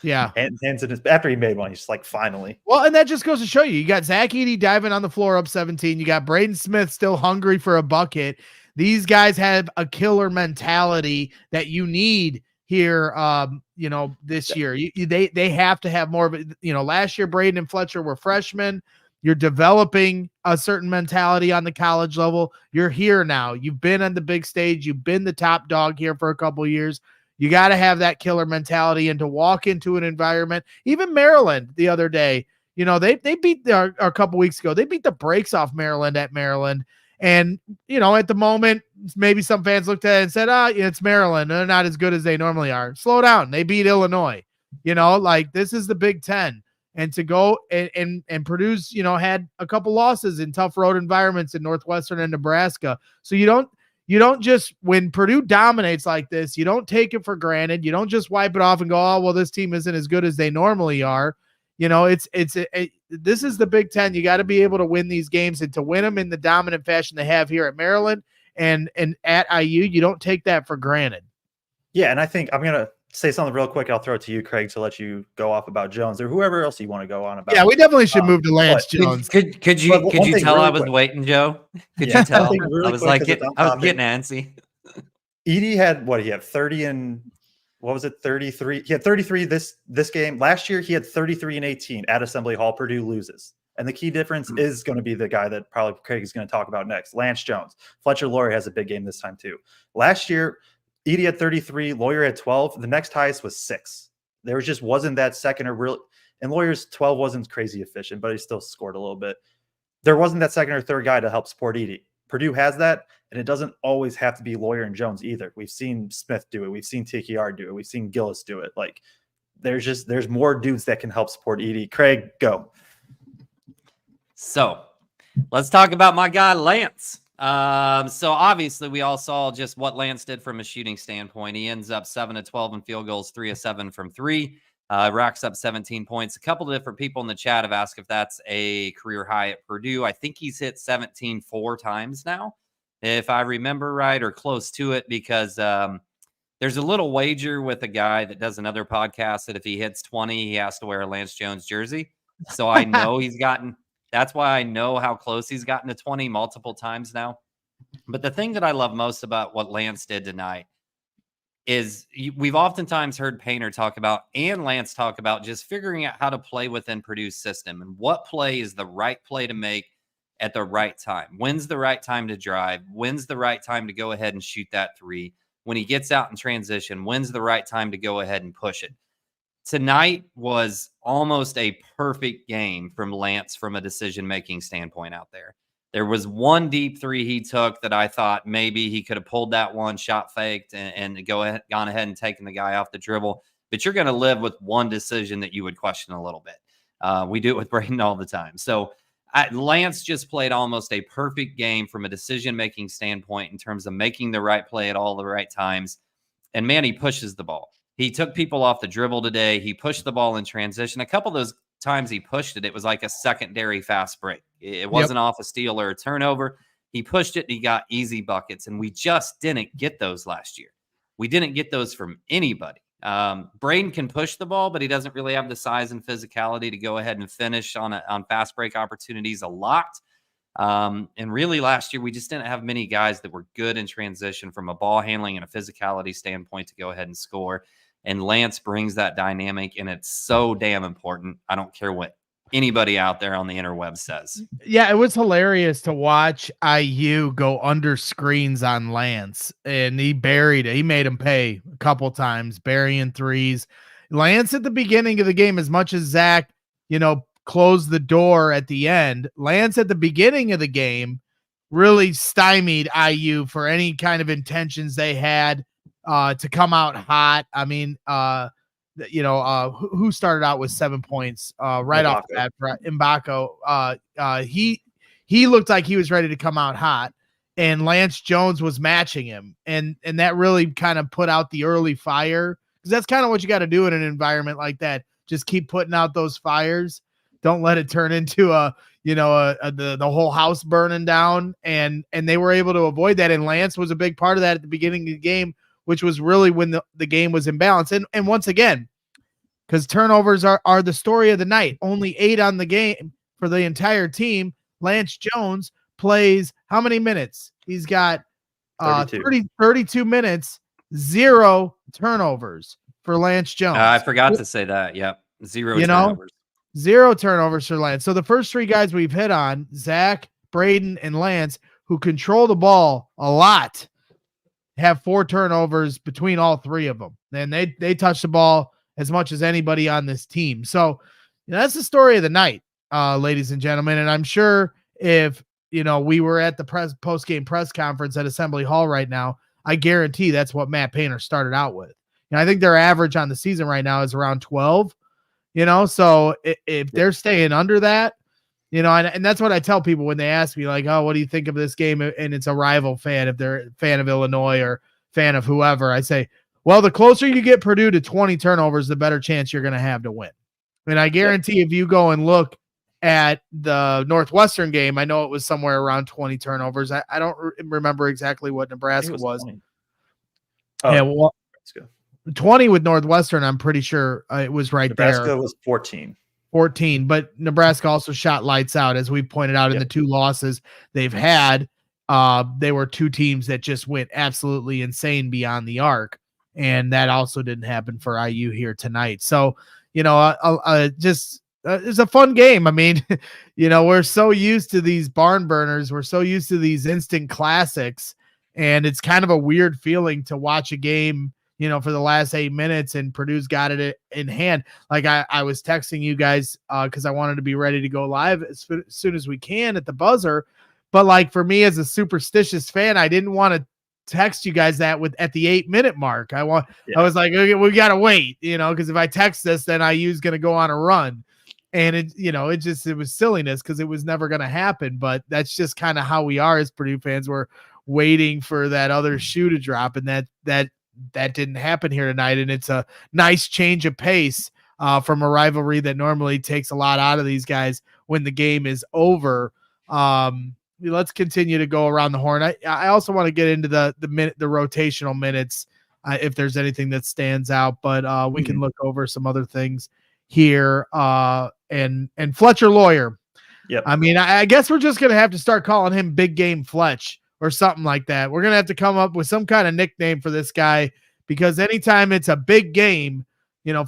hands in his, after he made one, he's just like, finally. Well, and that just goes to show you got Zach Edey diving on the floor up 17. You got Braden Smith still hungry for a bucket. These guys have a killer mentality that you need here, this year. They have to have more of it. Last year, Braden and Fletcher were freshmen. You're developing a certain mentality on the college level. You're here now. You've been on the big stage. You've been the top dog here for a couple of years. You got to have that killer mentality and to walk into an environment. Even Maryland the other day, they beat a couple weeks ago. They beat the brakes off Maryland at Maryland. And, at the moment, maybe some fans looked at it and said, it's Maryland. They're not as good as they normally are. Slow down. They beat Illinois. This is the Big Ten. And to go and Purdue's, had a couple losses in tough road environments in Northwestern and Nebraska. So you don't just, when Purdue dominates like this, you don't take it for granted. You don't just wipe it off and go, oh, well, this team isn't as good as they normally are. This is the Big Ten. You got to be able to win these games, and to win them in the dominant fashion they have here at Maryland and at IU, you don't take that for granted. Yeah, and I think I'm going to say something real quick. I'll throw it to you, Kraig, to let you go off about Jones or whoever else you want to go on about. Yeah, we definitely should move to Lance Jones. Could you tell I was waiting, Joe? Could you tell? I was like, I was getting antsy. Edey had what? He had 30 and what was it? 33. He had 33 this game. Last year, he had 33 and 18 at Assembly Hall. Purdue loses. And the key difference is going to be the guy that probably Kraig is going to talk about next, Lance Jones. Fletcher Loyer has a big game this time too. Last year, Edey had 33, Loyer had 12. The next highest was 6. There just wasn't that second or real. And Lawyer's 12 wasn't crazy efficient, but he still scored a little bit. There wasn't that second or third guy to help support Edey. Purdue has that, and it doesn't always have to be Loyer and Jones either. We've seen Smith do it. We've seen TKR do it. We've seen Gillis do it. Like, there's more dudes that can help support Edey. Kraig, go. So let's talk about my guy, Lance. So obviously we all saw just what Lance did from a shooting standpoint. He ends up 7 of 12 in field goals, 3 of 7 from 3, racks up 17 points. A couple of different people in the chat have asked if that's a career high at Purdue. I think he's hit 17 4 times now, if I remember right, or close to it, because there's a little wager with a guy that does another podcast that if he hits 20, he has to wear a Lance Jones jersey. So I know that's why I know how close he's gotten to 20 multiple times now. But the thing that I love most about what Lance did tonight is we've oftentimes heard Painter talk about and Lance talk about just figuring out how to play within Purdue's system and what play is the right play to make at the right time. When's the right time to drive? When's the right time to go ahead and shoot that 3? When he gets out in transition, when's the right time to go ahead and push it? Tonight was almost a perfect game from Lance from a decision-making standpoint out there. There was one deep 3 he took that I thought maybe he could have pulled that one, shot faked, and gone ahead and taken the guy off the dribble. But you're going to live with one decision that you would question a little bit. We do it with Braden all the time. So Lance just played almost a perfect game from a decision-making standpoint in terms of making the right play at all the right times. And, man, he pushes the ball. He took people off the dribble today. He pushed the ball in transition. A couple of those times he pushed it, it was like a secondary fast break. It wasn't off a steal or a turnover. He pushed it and he got easy buckets, and we just didn't get those last year. We didn't get those from anybody. Braden can push the ball, but he doesn't really have the size and physicality to go ahead and finish on fast break opportunities a lot. And really last year, we just didn't have many guys that were good in transition from a ball handling and a physicality standpoint to go ahead and score. And Lance brings that dynamic, and it's so damn important. I don't care what anybody out there on the interweb says. Yeah, it was hilarious to watch IU go under screens on Lance, and he made him pay a couple times, burying 3s. Lance at the beginning of the game, as much as Zach, closed the door at the end, Lance at the beginning of the game really stymied IU for any kind of intentions they had to come out hot. I mean, who started out with 7 points right off the bat for Mbako. He looked like he was ready to come out hot, and Lance Jones was matching him, and that really kind of put out the early fire, because that's kind of what you got to do in an environment like that. Just keep putting out those fires. don't let it turn into the whole house burning down. And they were able to avoid that. And Lance was a big part of that at the beginning of the game, which was really when the game was in balance. And once again, because turnovers are the story of the night, only 8 on the game for the entire team. Lance Jones plays how many minutes? He's got 32 minutes, 0 turnovers for Lance Jones. I forgot to say that. Yep. 0 turnovers. 0 turnovers for Lance. So the first 3 guys we've hit on, Zach, Braden, and Lance, who control the ball a lot, have 4 turnovers between all 3 of them. And they touch the ball as much as anybody on this team. So that's the story of the night, ladies and gentlemen. And I'm sure if we were at the post-game press conference at Assembly Hall right now, I guarantee that's what Matt Painter started out with. I think their average on the season right now is around 12. So if they're staying under that, and that's what I tell people when they ask me, like, oh, what do you think of this game? And it's a rival fan, if they're a fan of Illinois or fan of whoever, I say, well, the closer you get Purdue to 20 turnovers, the better chance you're going to have to win. And I guarantee if you go and look at the Northwestern game, I know it was somewhere around 20 turnovers. I don't remember exactly what Nebraska was. Yeah, well, 20 with Northwestern, I'm pretty sure it was Nebraska there. Was 14. 14, but Nebraska also shot lights out, as we pointed out in the 2 losses they've had. They were 2 teams that just went absolutely insane beyond the arc, and that also didn't happen for IU here tonight. So, it's a fun game. I mean, we're so used to these barn burners. We're so used to these instant classics, and it's kind of a weird feeling to watch a game, for the last 8 minutes, and Purdue's got it in hand. Like I was texting you guys because I wanted to be ready to go live as soon as we can at the buzzer. But like for me as a superstitious fan, I didn't want to text you guys that at the 8-minute mark. I was like, okay, we got to wait, because if I text this, then IU's going to go on a run. And it was silliness because it was never going to happen. But that's just kind of how we are as Purdue fans. We're waiting for that other shoe to drop, and that didn't happen here tonight. And it's a nice change of pace from a rivalry that normally takes a lot out of these guys when the game is over. Let's continue to go around the horn. I also want to get into the rotational minutes if there's anything that stands out, but we can look over some other things here. And Fletcher Lawyer. Yep. I mean, I guess we're just going to have to start calling him Big Game Fletch or something like that. We're going to have to come up with some kind of nickname for this guy, because anytime it's a big game,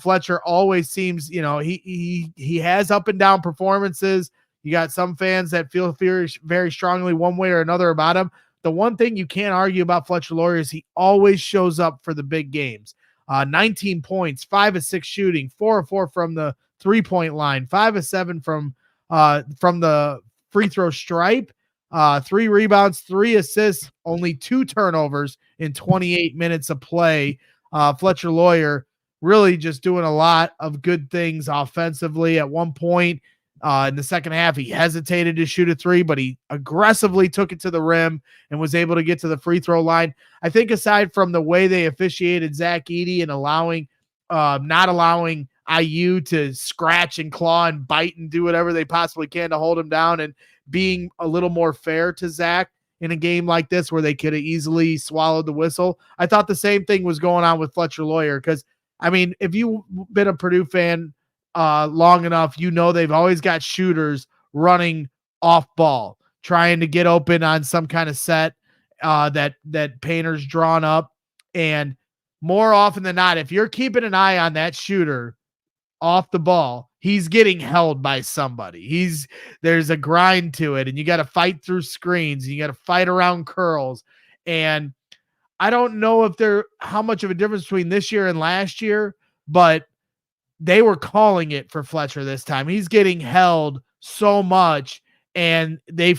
Fletcher always seems, he has up and down performances. You got some fans that feel very strongly one way or another about him. The one thing you can't argue about Fletcher Lawyer is he always shows up for the big games. 19 points, 5 of 6 shooting, 4 of 4 from the 3-point line, 5 of 7 from the free throw stripe, 3 rebounds, 3 assists, only 2 turnovers in 28 minutes of play. Fletcher Lawyer really just doing a lot of good things offensively. At one point in the second half, he hesitated to shoot a 3, but he aggressively took it to the rim and was able to get to the free throw line. I think aside from the way they officiated Zach Edey and not allowing IU to scratch and claw and bite and do whatever they possibly can to hold him down, and being a little more fair to Zach in a game like this where they could have easily swallowed the whistle, I thought the same thing was going on with Fletcher Lawyer. Because, I mean, if you've been a Purdue fan long enough, they've always got shooters running off ball, trying to get open on some kind of set that Painter's drawn up. And more often than not, if you're keeping an eye on that shooter off the ball, he's getting held by somebody. There's a grind to it, and you got to fight through screens, and you got to fight around curls. And I don't know how much of a difference between this year and last year, but they were calling it for Fletcher this time. He's getting held so much, and Kraig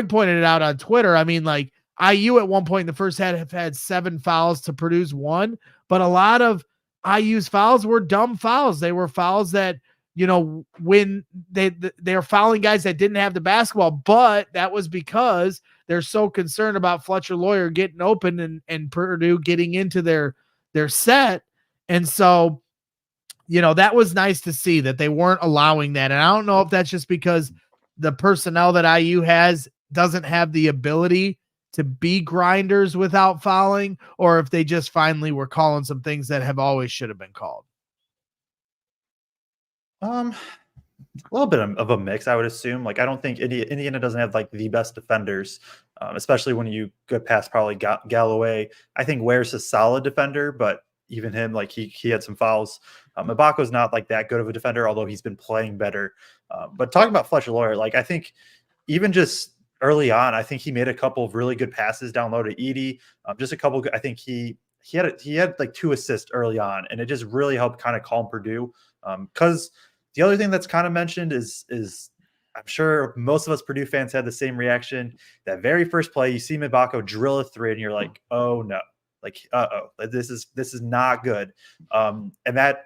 pointed it out on Twitter. I mean, like, IU at one point in the first half have had 7 fouls to Purdue's 1, but a lot of IU's fouls were dumb fouls. They were fouls that, when they're fouling guys that didn't have the basketball, but that was because they're so concerned about Fletcher Lawyer getting open and Purdue getting into their set. And so, that was nice to see that they weren't allowing that. And I don't know if that's just because the personnel that IU has doesn't have the ability to be grinders without fouling, or if they just finally were calling some things that have always should have been called. A little bit of a mix, I would assume. Like, I don't think Indiana doesn't have like the best defenders, especially when you get past probably Galloway. I think Ware's a solid defender, but even him, like he had some fouls. Ibako's not like that good of a defender, although he's been playing better. But talking about Fletcher Lawyer, like I think even just early on, I think he made a couple of really good passes down low to Edey. Just a couple. I think he had like 2 assists early on, and it just really helped kind of calm Purdue. Because the other thing that's kind of mentioned is I'm sure most of us Purdue fans had the same reaction. That very first play, you see Ibako drill a 3, and you're like, oh no. Like, this is not good. And that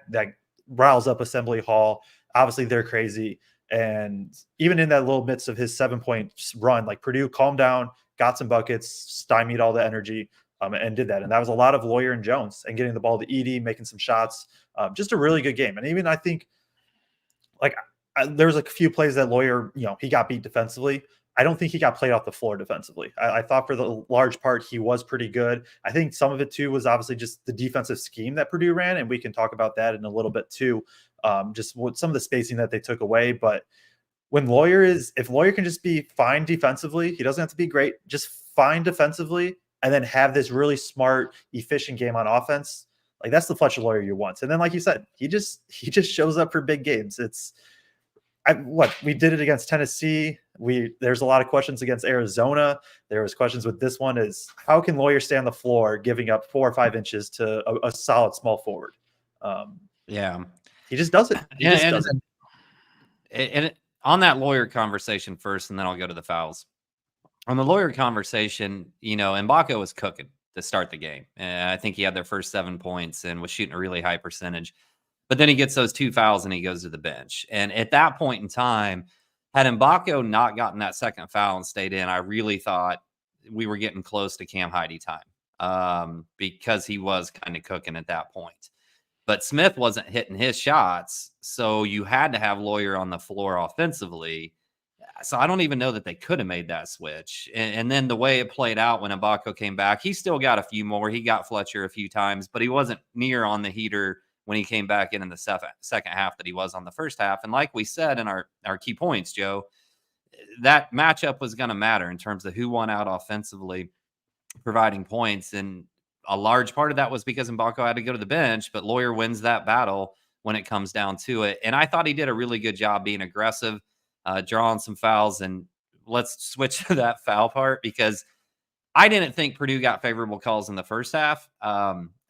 riles up Assembly Hall. Obviously, they're crazy. And even in that little midst of his 7-point run, like Purdue calmed down, got some buckets, stymied all the energy, and did that. And that was a lot of Lawyer and Jones and getting the ball to Edey, making some shots. Just a really good game. And even I think, like, there was a few plays that Lawyer, he got beat defensively. I don't think he got played off the floor defensively. I thought for the large part he was pretty good. I think some of it too was obviously just the defensive scheme that Purdue ran, and we can talk about that in a little bit too. Just what some of the spacing that they took away. But if Lawyer can just be fine defensively, he doesn't have to be great, just fine defensively, and then have this really smart, efficient game on offense. Like, that's the Fletcher Lawyer you want. And then, like you said, he just shows up for big games. We did it against Tennessee. There's a lot of questions against Arizona. There was questions with this one is how can Lawyer stay on the floor giving up 4 or 5 inches to a solid small forward? He just does it. And on that Lawyer conversation first, and then I'll go to the fouls. On the Lawyer conversation, Mbako was cooking to start the game. And I think he had their first 7 points and was shooting a really high percentage. But then he gets those 2 fouls and he goes to the bench. And at that point in time, had Mbako not gotten that second foul and stayed in, I really thought we were getting close to Cam Heide time because he was kind of cooking at that point. But Smith wasn't hitting his shots, so you had to have Lawyer on the floor offensively. So I don't even know that they could have made that switch. And then the way it played out when Mbako came back, he still got a few more. He got Fletcher a few times, but he wasn't near on the heater when he came back in the second half that he was on the first half. And like we said in our key points, Joe, that matchup was going to matter in terms of who won out offensively, providing points. And a large part of that was because Mbako had to go to the bench, but Lawyer wins that battle when it comes down to it. And I thought he did a really good job being aggressive, drawing some fouls. And let's switch to that foul part because I didn't think Purdue got favorable calls in the first half.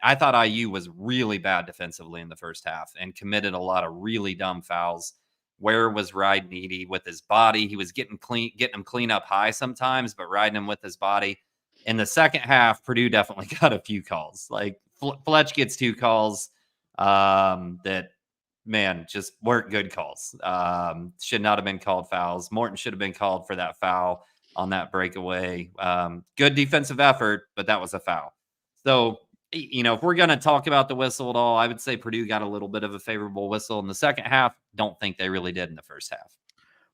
I thought IU was really bad defensively in the first half and committed a lot of really dumb fouls. Ware was riding Edey with his body. He was getting him clean up high sometimes, but riding him with his body. In the second half, Purdue definitely got a few calls. Like Fletch gets 2 calls that, man, just weren't good calls. Should not have been called fouls. Morton should have been called for that foul on that breakaway. Good defensive effort, but that was a foul. So, if we're going to talk about the whistle at all, I would say Purdue got a little bit of a favorable whistle in the second half. Don't think they really did in the first half.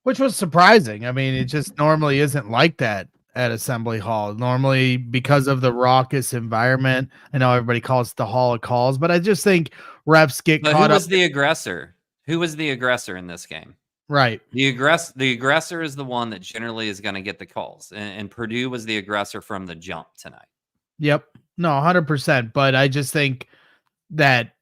Which was surprising. I mean, it just normally isn't like that at Assembly Hall. Normally, because of the raucous environment, I know everybody calls it the Hall of Calls, but I just think refs get caught up. Who was the aggressor? Who was the aggressor in this game? Right. The aggressor is the one that generally is going to get the calls. And Purdue was the aggressor from the jump tonight. Yep. No, 100%. But I just think that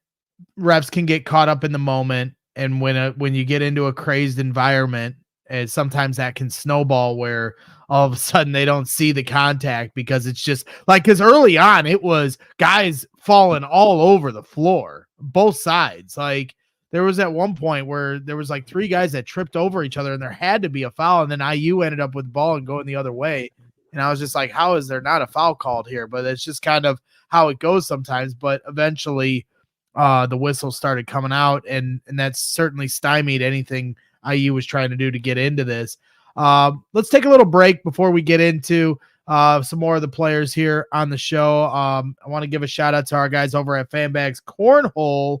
refs can get caught up in the moment. And when you get into a crazed environment, and sometimes that can snowball where all of a sudden they don't see the contact because it's just like, because early on it was guys falling all over the floor, both sides. Like there was at one point where there was like 3 guys that tripped over each other and there had to be a foul. And then IU ended up with the ball and going the other way. And I was just like, how is there not a foul called here? But it's just kind of how it goes sometimes. But eventually the whistle started coming out, and that's certainly stymied anything IU was trying to do to get into this. Let's take a little break before we get into some more of the players here on the show. I want to give a shout out to our guys over at Fanbags Cornhole.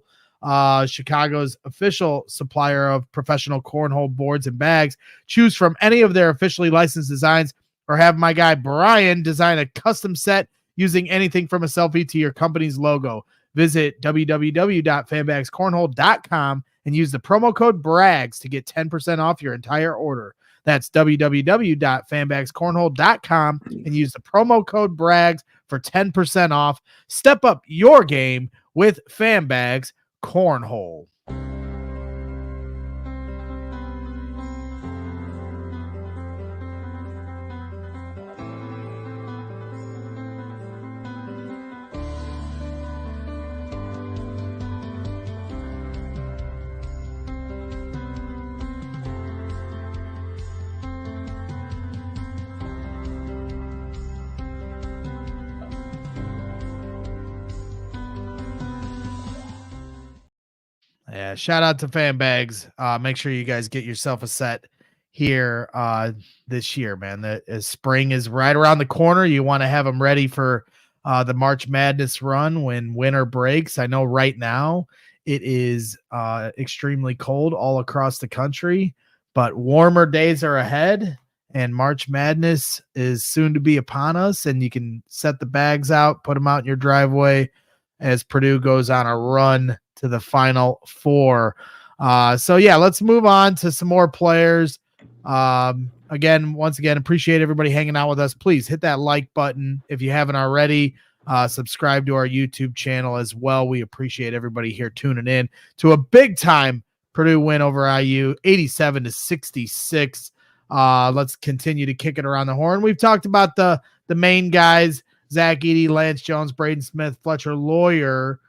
Chicago's official supplier of professional cornhole boards and bags. Choose from any of their officially licensed designs or have my guy Brian design a custom set using anything from a selfie to your company's logo. Visit www.fanbagscornhole.com and use the promo code BRAGS to get 10% off your entire order. That's www.fanbagscornhole.com and use the promo code BRAGS for 10% off. Step up your game with Fanbags Cornhole. Yeah, shout out to Fanbags. Make sure you guys get yourself a set here this year, man. The spring is right around the corner. You want to have them ready for the March Madness run when winter breaks. I know right now it is extremely cold all across the country, but warmer days are ahead, and March Madness is soon to be upon us, and you can set the bags out, put them out in your driveway as Purdue goes on a run to the Final Four. So yeah, let's move on to some more players. Once again, appreciate everybody hanging out with us. Please hit that like button if you haven't already. Subscribe to our YouTube channel as well. We appreciate everybody here tuning in to a big time Purdue win over IU, 87-66. Let's continue to kick it around the horn. We've talked about the main guys, Zach Edey, Lance Jones, Braden Smith, Fletcher Lawyer.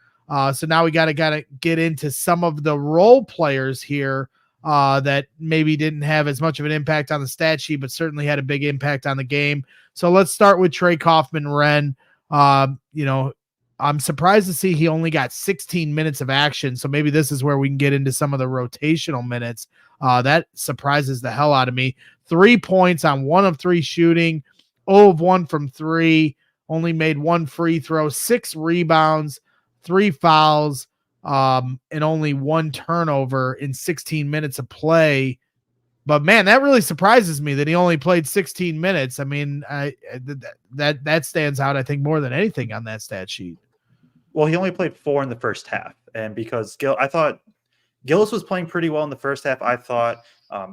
So now we got to get into some of the role players here that maybe didn't have as much of an impact on the stat sheet, but certainly had a big impact on the game. So let's start with Trey Kaufman-Renn. I'm surprised to see he only got 16 minutes of action. So maybe this is where we can get into some of the rotational minutes. That surprises the hell out of me. 3 points on 1 of 3 shooting, 0 of 1 from 3, only made 1 free throw, 6 rebounds, 3 fouls, and only 1 turnover in 16 minutes of play. But man, that really surprises me that he only played 16 minutes. I mean, that stands out, I think, more than anything on that stat sheet. Well, he only played 4 in the first half, and because I thought Gillis was playing pretty well in the first half. I thought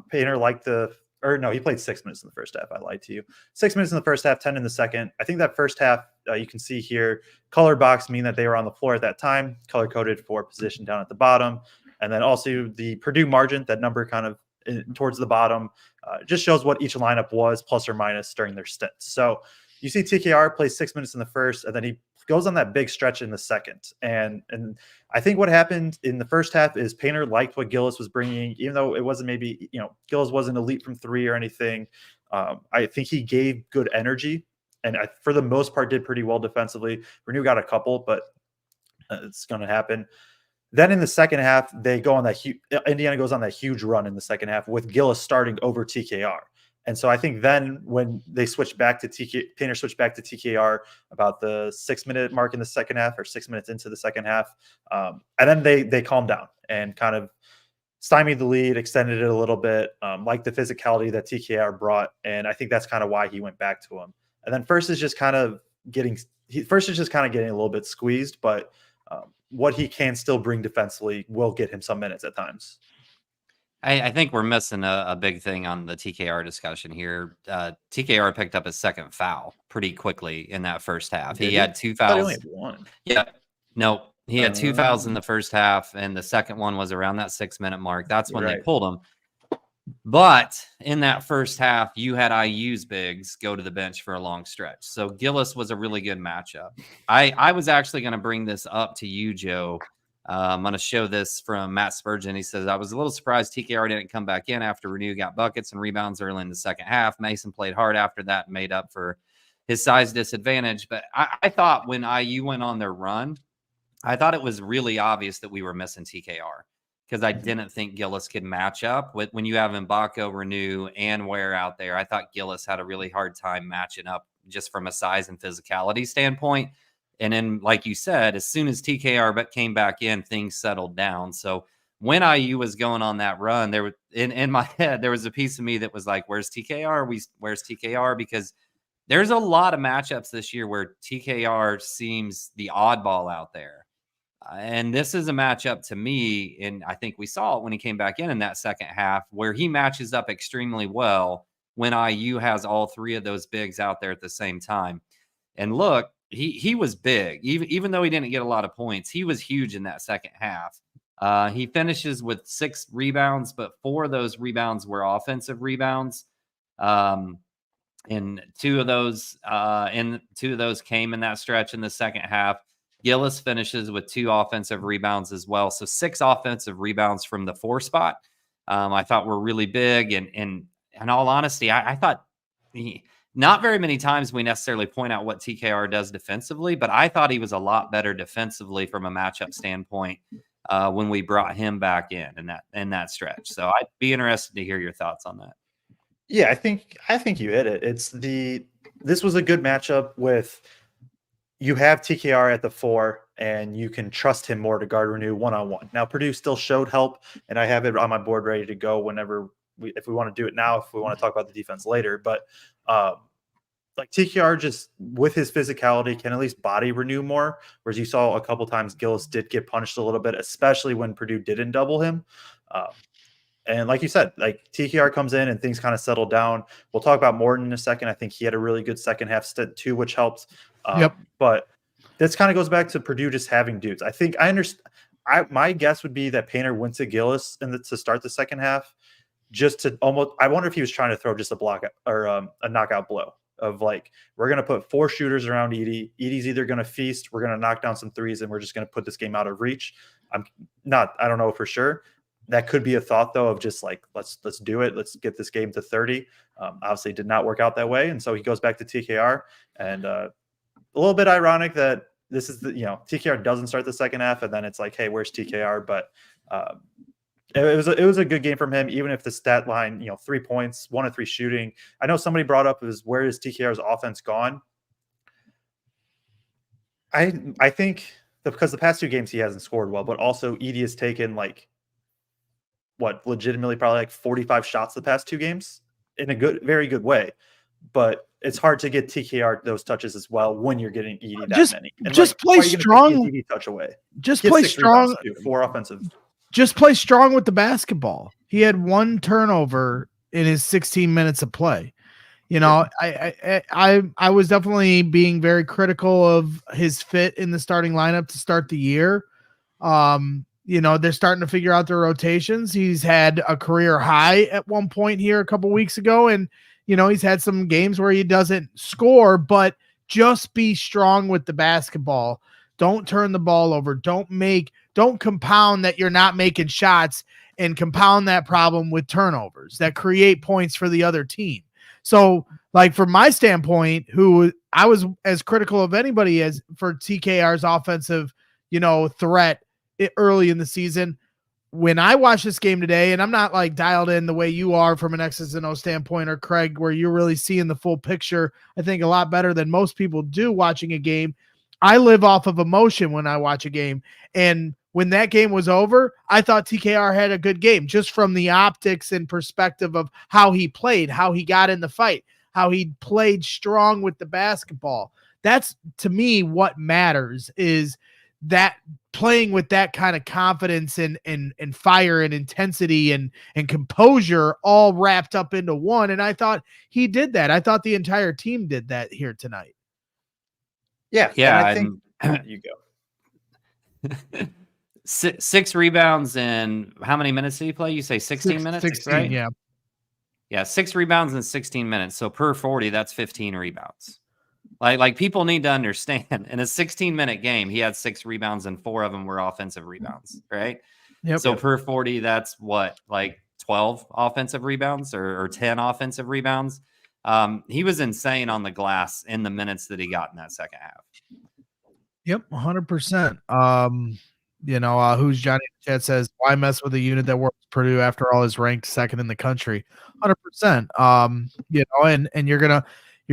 Painter liked he played 6 minutes in the first half. I lied to you. 6 minutes in the first half, 10 in the second. I think that first half, you can see here, color box mean that they were on the floor at that time, color coded for position down at the bottom. And then also the Purdue margin, that number kind of towards the bottom, just shows what each lineup was plus or minus during their stints. So you see TKR plays 6 minutes in the first, and then he goes on that big stretch in the second. And I think what happened in the first half is Painter liked what Gillis was bringing, even though it wasn't maybe, Gillis wasn't elite from 3 or anything. I think he gave good energy, and for the most part did pretty well defensively. Purdue got a couple, but it's going to happen. Then in the second half, they go on that Indiana goes on that huge run in the second half with Gillis starting over TKR. And so I think then when they switched back to Painter switched back to TKR about the 6-minute mark in the second half, or 6 minutes into the second half. And then they calmed down and kind of stymied the lead, extended it a little bit, like the physicality that TKR brought. And I think that's kind of why he went back to him. And then First is just kind of getting a little bit squeezed, but what he can still bring defensively will get him some minutes at times. I think we're missing a big thing on the TKR discussion here. TKR picked up his second foul pretty quickly in that first half. He had 2 fouls. He only had 1. Yeah. No, he had 2 fouls in the first half, and the second one was around that 6-minute mark. That's when they pulled him. But in that first half, you had IU's bigs go to the bench for a long stretch. So Gillis was a really good matchup. I was actually going to bring this up to you, Joe. I'm going to show this from Matt Spurgeon. He says, I was a little surprised TKR didn't come back in after Renew got buckets and rebounds early in the second half. Mason played hard after that and made up for his size disadvantage. But I thought when IU went on their run, I thought it was really obvious that we were missing TKR, because I didn't think Gillis could match up with when you have Mbako, Renew, and Ware out there. I thought Gillis had a really hard time matching up just from a size and physicality standpoint. And then, like you said, as soon as TKR came back in, things settled down. So when IU was going on that run, there was in my head, there was a piece of me that was like, where's TKR? Where's TKR? Because there's a lot of matchups this year where TKR seems the oddball out there. And this is a matchup to me, and I think we saw it when he came back in that second half, where he matches up extremely well when IU has all three of those bigs out there at the same time. And look, he was big. Even though he didn't get a lot of points, he was huge in that second half. He finishes with 6 rebounds, but 4 of those rebounds were offensive rebounds. And two of those came in that stretch in the second half. Gillis finishes with 2 offensive rebounds as well. So 6 offensive rebounds from the 4 spot. I thought were really big. And in all honesty, I thought not very many times we necessarily point out what TKR does defensively, but I thought he was a lot better defensively from a matchup standpoint when we brought him back in that stretch. So I'd be interested to hear your thoughts on that. Yeah, I think you hit it. This was a good matchup with, you have TKR at the 4 and you can trust him more to guard Renew one-on-one. Now Purdue still showed help, and I have it on my board ready to go whenever if we want to do it now, if we want to talk about the defense later. But like TKR just with his physicality can at least body Renew more, whereas you saw a couple times Gillis did get punished a little bit, especially when Purdue didn't double him. And like you said, like TKR comes in and things kind of settle down. We'll talk about Morton in a second. I think he had a really good second half stint too, which helped. But this kind of goes back to Purdue just having dudes. I think I understand. My guess would be that Painter went to Gillis to start the second half, just to almost. I wonder if he was trying to throw just a block or a knockout blow of like, we're going to put 4 shooters around Edey. Edey's either going to feast, we're going to knock down some threes, and we're just going to put this game out of reach. I don't know for sure. That could be a thought though of just like, let's do it. Let's get this game to 30. Obviously did not work out that way. And so he goes back to TKR, and a little bit ironic that this is TKR doesn't start the second half, and then it's like, hey, where's TKR? But it was a good game from him, even if the stat line, 3 points, 1 of 3 shooting. I know somebody brought up is where is TKR's offense gone? I think because the past 2 games he hasn't scored well, but also Edey has taken legitimately probably like 45 shots the past 2 games in a very good way. But it's hard to get TKR those touches as well when you're getting Edey that many. And just play strong. Touch away. Just play strong. 4 offensive. Just play strong with the basketball. He had 1 turnover in his 16 minutes of play. I was definitely being very critical of his fit in the starting lineup to start the year. They're starting to figure out their rotations. He's had a career high at one point here a couple weeks ago, and he's had some games where he doesn't score, but just be strong with the basketball. Don't turn the ball over. Don't compound that you're not making shots and compound that problem with turnovers that create points for the other team. So, like, from my standpoint, who I was as critical of anybody as for TKR's offensive, threat early in the season, when I watch this game today, and I'm not like dialed in the way you are from an X's and O standpoint, or Kraig, where you're really seeing the full picture, I think a lot better than most people do watching a game. I live off of emotion when I watch a game. And when that game was over, I thought TKR had a good game, just from the optics and perspective of how he played, how he got in the fight, how he played strong with the basketball. That's, to me, what matters, is that playing with that kind of confidence and fire and intensity and composure all wrapped up into one. And I thought he did that. I thought the entire team did that here tonight. Yeah. I think you go. 6 rebounds in how many minutes did he play? You say 16 minutes? 16, right? Yeah. Yeah, 6 rebounds in 16 minutes. So per 40, that's 15 rebounds. Like people need to understand, in a 16-minute game, he had 6 rebounds and 4 of them were offensive rebounds, right? Yep. So per 40, that's what, like 12 offensive rebounds or 10 offensive rebounds. He was insane on the glass in the minutes that he got in that second half. Yep, 100%. Who's Johnny in the chat says, why mess with a unit that works Purdue after all is ranked 2nd in the country? 100%. And you're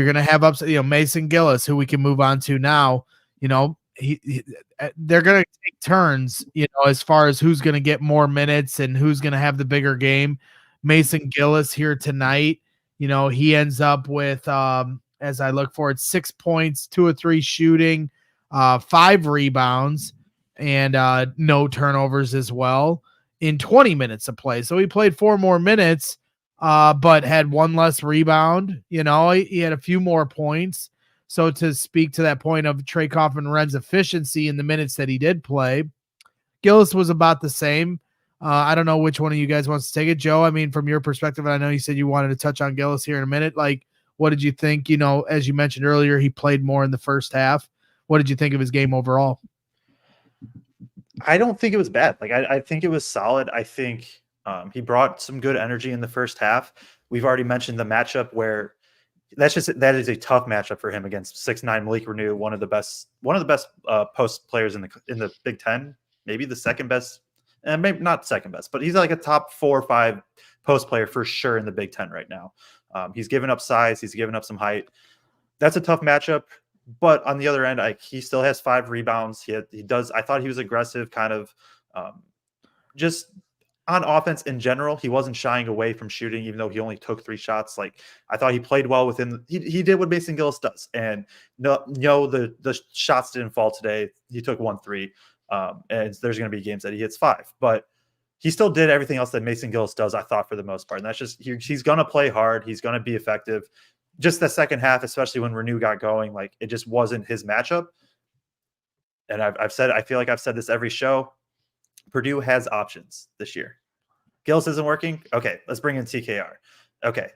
gonna have upset, Mason Gillis, who we can move on to now. they're going to take turns, as far as who's going to get more minutes and who's going to have the bigger game. Mason Gillis here tonight, he ends up with, as I look forward, 6 points, 2 of 3 shooting, 5 rebounds, and no turnovers as well in 20 minutes of play. So he played 4 more minutes, but had 1 less rebound. He had a few more points. So to speak to that point of Trakoff and Wren's efficiency in the minutes that he did play, Gillis was about the same. I don't know which one of you guys wants to take it. Joe, I mean, from your perspective, I know you said you wanted to touch on Gillis here in a minute. Like, what did you think? As you mentioned earlier, he played more in the first half. What did you think of his game overall? I don't think it was bad. Like, I think it was solid. I think he brought some good energy in the first half. We've already mentioned the matchup where that is a tough matchup for him against 6'9" Malik Renew, one of the best post players in the Big Ten, maybe the second best, and maybe not second best, but he's like a top 4 or 5 post player for sure in the Big Ten right now. He's given up size, he's given up some height. That's a tough matchup. But on the other end, he still has 5 rebounds. He does. I thought he was aggressive, kind of just on offense in general. He wasn't shying away from shooting, even though he only took 3 shots. Like, I thought he played well within. He did what Mason Gillis does, and the shots didn't fall today. He took 1 3, and there's going to be games that he hits 5, but he still did everything else that Mason Gillis does, I thought, for the most part. And that's just he's going to play hard. He's going to be effective. Just the second half, especially when Renew got going, like, it just wasn't his matchup. And I feel like I've said this every show. Purdue has options this year. Gillis isn't working. Okay, let's bring in TKR. Okay,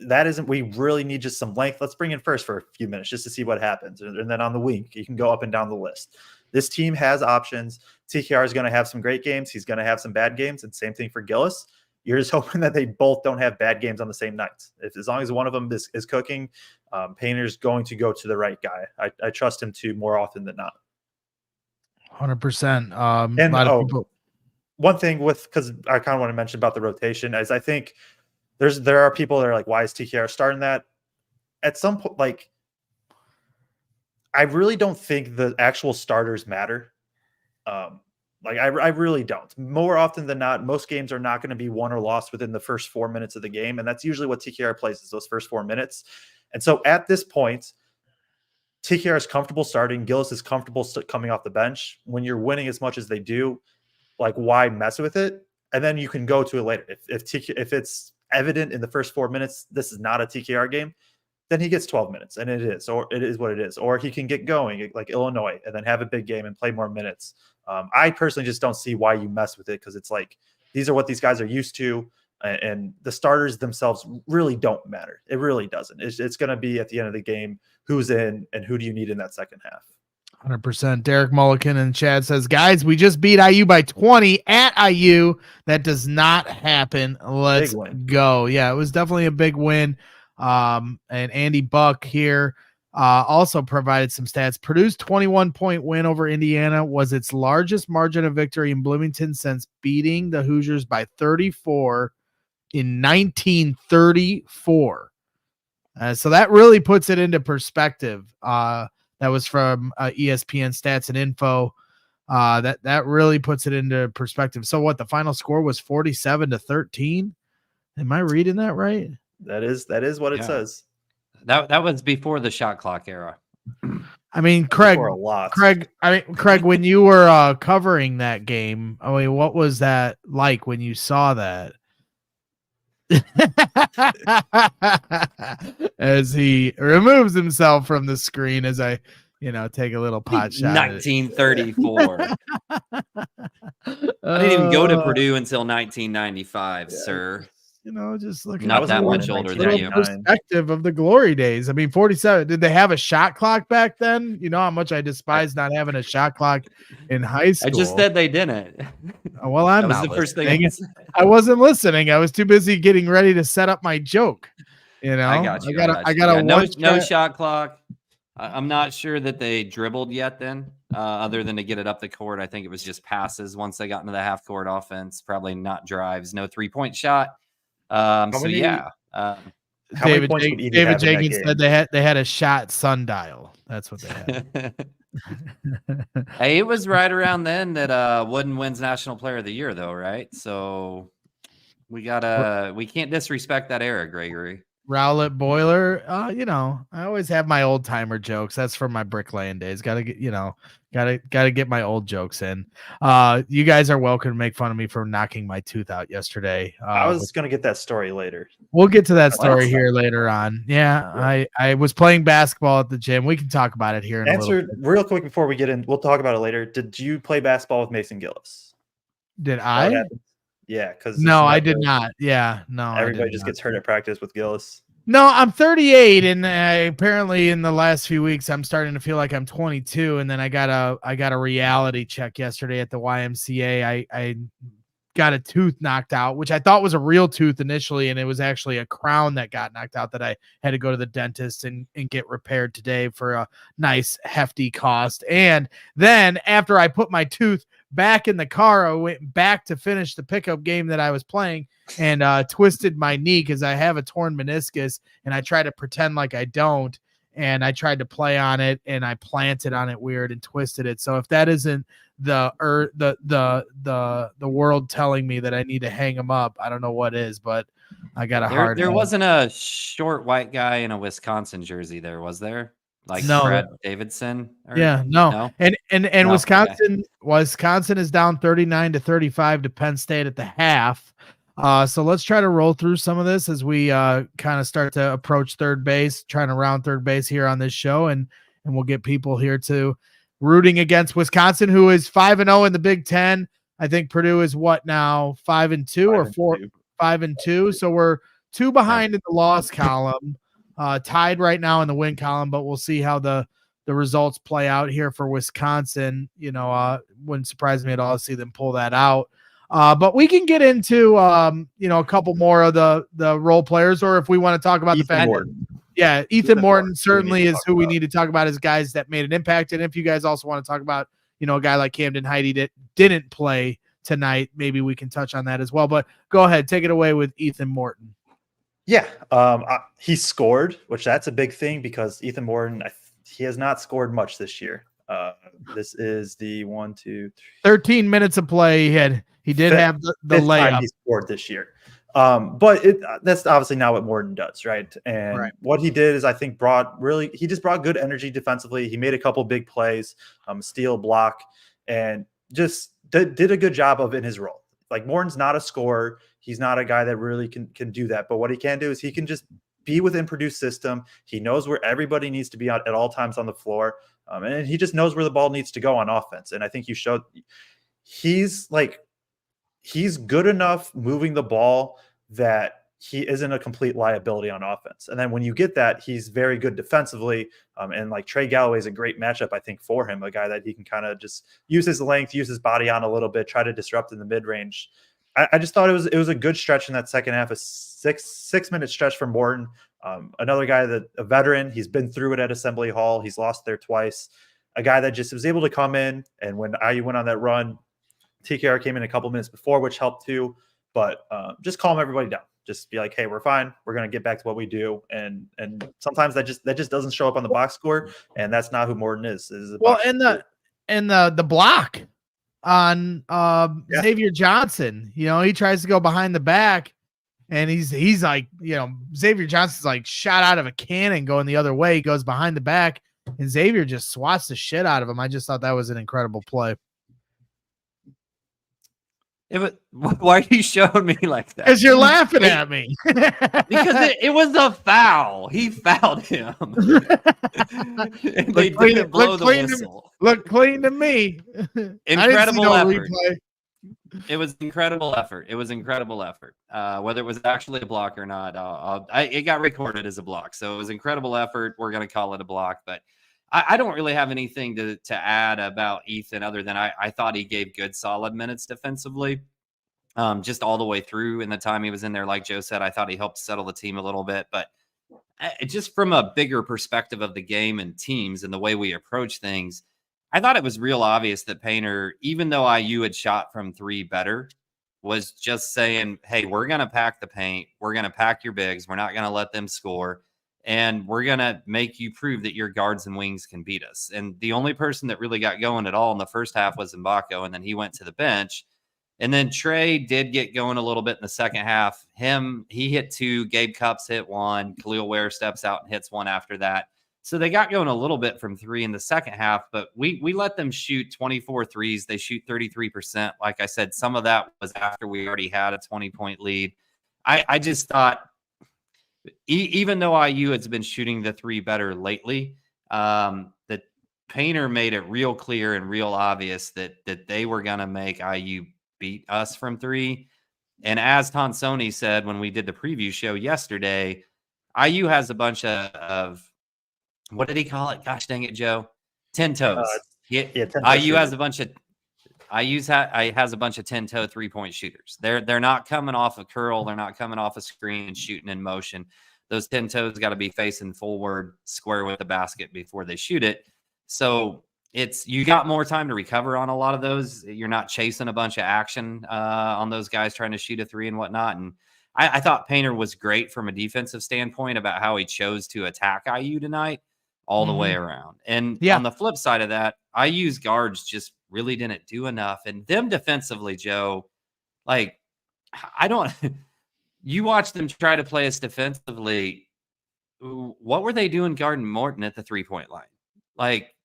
that isn't. We really need just some length. Let's bring in First for a few minutes just to see what happens, and then on the wing you can go up and down the list. This team has options. TKR is going to have some great games. He's going to have some bad games, and same thing for Gillis. You're just hoping that they both don't have bad games on the same nights. As long as one of them is cooking, Painter's going to go to the right guy. I trust him to more often than not. 100%. And one thing because I kind of want to mention about the rotation is I think there are people that are like, why is TKR starting that? At some point, like, I really don't think the actual starters matter. Like, I really don't. More often than not, most games are not going to be won or lost within the first 4 minutes of the game, and that's usually what TKR plays, is those first 4 minutes. And so at this point, TKR is comfortable starting. Gillis is comfortable coming off the bench. When you're winning as much as they do, like, why mess with it? And then you can go to it later. If it's evident in the first 4 minutes this is not a TKR game, then he gets 12 minutes, and it is what it is. Or he can get going like Illinois and then have a big game and play more minutes. I personally just don't see why you mess with it, because it's like, these are what these guys are used to, and the starters themselves really don't matter. It really doesn't. It's going to be at the end of the game who's in and who do you need in that second half. 100%. Derek Mulliken in chat says, guys, we just beat IU by 20 at IU. That does not happen. Let's go. Yeah, it was definitely a big win. And Andy Buck here also provided some stats. Purdue's 21-point win over Indiana was its largest margin of victory in Bloomington since beating the Hoosiers by 34 in 1934. So that really puts it into perspective. That was from ESPN Stats and Info. That really puts it into perspective. So what, the final score was 47-13? Am I reading that right? That is what it says. That was before the shot clock era. I mean, Kraig, when you were covering that game, I mean, what was that like when you saw that? As he removes himself from the screen, as I, take a little pot shot. 1934. I didn't even go to Purdue until 1995, sir. Just looking not that much older than you. Perspective of the glory days. I mean, 47. Did they have a shot clock back then? You know how much I despise not having a shot clock in high school. I just said they didn't. Well, I'm that was not the first listening. thing I wasn't listening. I was too busy getting ready to set up my joke. I got you. I got no shot clock. I'm not sure that they dribbled yet then, other than to get it up the court. I think it was just passes once they got into the half court offense, probably not drives, no 3-point shot. David Jenkins said they had a shot sundial. That's what they had. Hey, it was right around then that Wooden wins National Player of the Year, though, right? So we can't disrespect that era, Gregory. Rowlett Boiler, you know, I always have my old timer jokes. That's from my bricklaying days. Gotta get, you know, gotta get my old jokes in. You guys are welcome to make fun of me for knocking my tooth out yesterday. I was gonna get that story later. We'll get to that What? story here later on. Yeah, I was playing basketball at the gym. We can talk about it here in a little Answer bit. real quick before we get in. We'll talk about it later. Did you play basketball with Mason Gillis? Did Is that what I? happened? Yeah, because No, I did not. Yeah, no. Everybody just gets hurt at practice with Gillis. No, I'm 38, and apparently in the last few weeks I'm starting to feel like I'm 22. And then I got a reality check yesterday at the YMCA. I got a tooth knocked out, which I thought was a real tooth initially, and it was actually a crown that got knocked out that I had to go to the dentist and get repaired today for a nice hefty cost. And then after I put my tooth back in the car, I went back to finish the pickup game that I was playing and twisted my knee because I have a torn meniscus, and I try to pretend like I don't. And I tried to play on it, and I planted on it weird and twisted it. So if that isn't the world telling me that I need to hang him up, I don't know what is. But I got a hard. There wasn't a short white guy in a Wisconsin jersey, there was there? Like No. Fred Davidson? Yeah, no. And No? Wisconsin is down 39-35 to Penn State at the half. So let's try to roll through some of this as we kind of start to approach third base, trying to round third base here on this show, and we'll get people here to rooting against Wisconsin, who is 5-0 in the Big Ten. I think Purdue is what now, 5-2 or 5-2. So we're 2 behind in the loss column, tied right now in the win column, but we'll see how the results play out here for Wisconsin. You know, wouldn't surprise me at all to see them pull that out. But we can get into a couple more of the role players, or if we want to talk about Ethan Morton. Ethan Morton certainly is who we need to talk about as guys that made an impact. And if you guys also want to talk about, a guy like Camden Heide that didn't play tonight, maybe we can touch on that as well. But go ahead, take it away with Ethan Morton. Yeah, he scored, which that's a big thing because Ethan Morton, he has not scored much this year. This is the 13 minutes of play. He did have the layup. He scored this year. But that's obviously not what Morton does, right? And what he did is I think he just brought good energy defensively. He made a couple big plays, steal, block, and just did a good job of in his role. Like Morton's not a scorer. He's not a guy that really can do that. But what he can do is he can just be within Purdue's system. He knows where everybody needs to be at all times on the floor. And he just knows where the ball needs to go on offense. And I think you showed he's good enough moving the ball that he isn't a complete liability on offense. And then when you get that, he's very good defensively. And like Trey Galloway is a great matchup, I think, for him, a guy that he can kind of just use his length, use his body on a little bit, try to disrupt in the mid-range. I just thought it was a good stretch in that second half, a 6-minute stretch for Morton. Another guy a veteran, he's been through it at Assembly Hall. He's lost there twice. A guy that just was able to come in. And when IU went on that run, TKR came in a couple minutes before, which helped too. But just calm everybody down. Just be like, hey, we're fine. We're going to get back to what we do. And sometimes that just doesn't show up on the box score. And that's not who Morton is. And the block on Xavier Johnson, he tries to go behind the back, and he's like, Xavier Johnson's like shot out of a cannon going the other way. He goes behind the back, and Xavier just swats the shit out of him. I just thought that was an incredible play. Why are you showing me like that? Because you're laughing at me. Because it was a foul. He fouled him. They didn't blow the whistle. Look clean to me. Incredible effort. It was incredible effort. Whether it was actually a block or not, it got recorded as a block. So it was incredible effort. We're going to call it a block, but I don't really have anything to add about Ethan other than I thought he gave good, solid minutes defensively, just all the way through in the time he was in there. Like Joe said, I thought he helped settle the team a little bit. But just from a bigger perspective of the game and teams and the way we approach things, I thought it was real obvious that Painter, even though IU had shot from 3 better, was just saying, hey, we're going to pack the paint. We're going to pack your bigs. We're not going to let them score. and we're going to make you prove that your guards and wings can beat us. And the only person that really got going at all in the first half was Mbako, and then he went to the bench. And then Trey did get going a little bit in the second half. He hit 2, Gabe Cupps hit 1, Khalil Ware steps out and hits 1 after that. So they got going a little bit from 3 in the second half, but we let them shoot 24 threes. They shoot 33%. Like I said, some of that was after we already had a 20-point lead. I just thought, even though IU has been shooting the 3 better lately, that Painter made it real clear and real obvious that they were going to make IU beat us from 3. And as Tonsoni said when we did the preview show yesterday, IU has a bunch of what did he call it? Gosh dang it, Joe. 10 toes. 10 IU has a bunch of has a bunch of 10-toe 3-point shooters. They're not coming off a curl. They're not coming off a screen and shooting in motion. Those 10 toes got to be facing forward, square with the basket before they shoot it. So you got more time to recover on a lot of those. You're not chasing a bunch of action on those guys trying to shoot a 3 and whatnot. And I thought Painter was great from a defensive standpoint about how he chose to attack IU tonight all the way around. And on the flip side of that, IU's guards just really didn't do enough. And them defensively, Joe, like, you watch them try to play us defensively. What were they doing guarding Morton at the 3-point line? Like,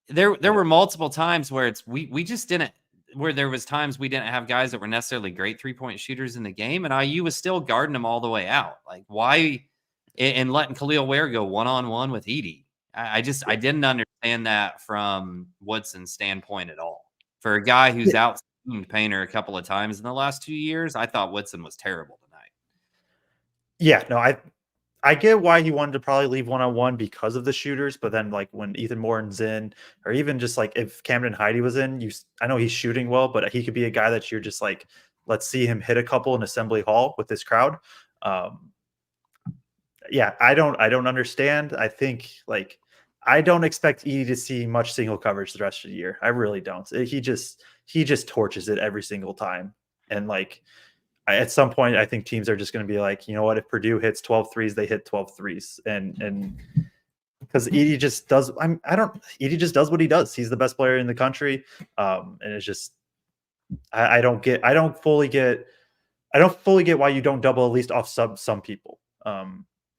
there were multiple times where we just didn't, where there was times we didn't have guys that were necessarily great 3-point shooters in the game, and IU was still guarding them all the way out. Like, why? And letting Khalil Ware go one-on-one with Edey. I didn't understand that from Woodson's standpoint at all. For a guy who's out-schemed Painter a couple of times in the last 2 years, I thought Woodson was terrible tonight. Yeah, no, I get why he wanted to probably leave one-on-one because of the shooters, but then like when Ethan Morton's in, or even just like if Camden Heide was in, I know he's shooting well, but he could be a guy that you're just like, let's see him hit a couple in Assembly Hall with this crowd. Yeah, I don't understand. I think like I don't expect Edey to see much single coverage the rest of the year. I really don't. He just torches it every single time. And like at some point, I think teams are just going to be like, you know what, if Purdue hits 12 threes, they hit 12 threes. And because Edey just does, Edey just does what he does. He's the best player in the country. And it's just, I don't fully get why you don't double at least off some people.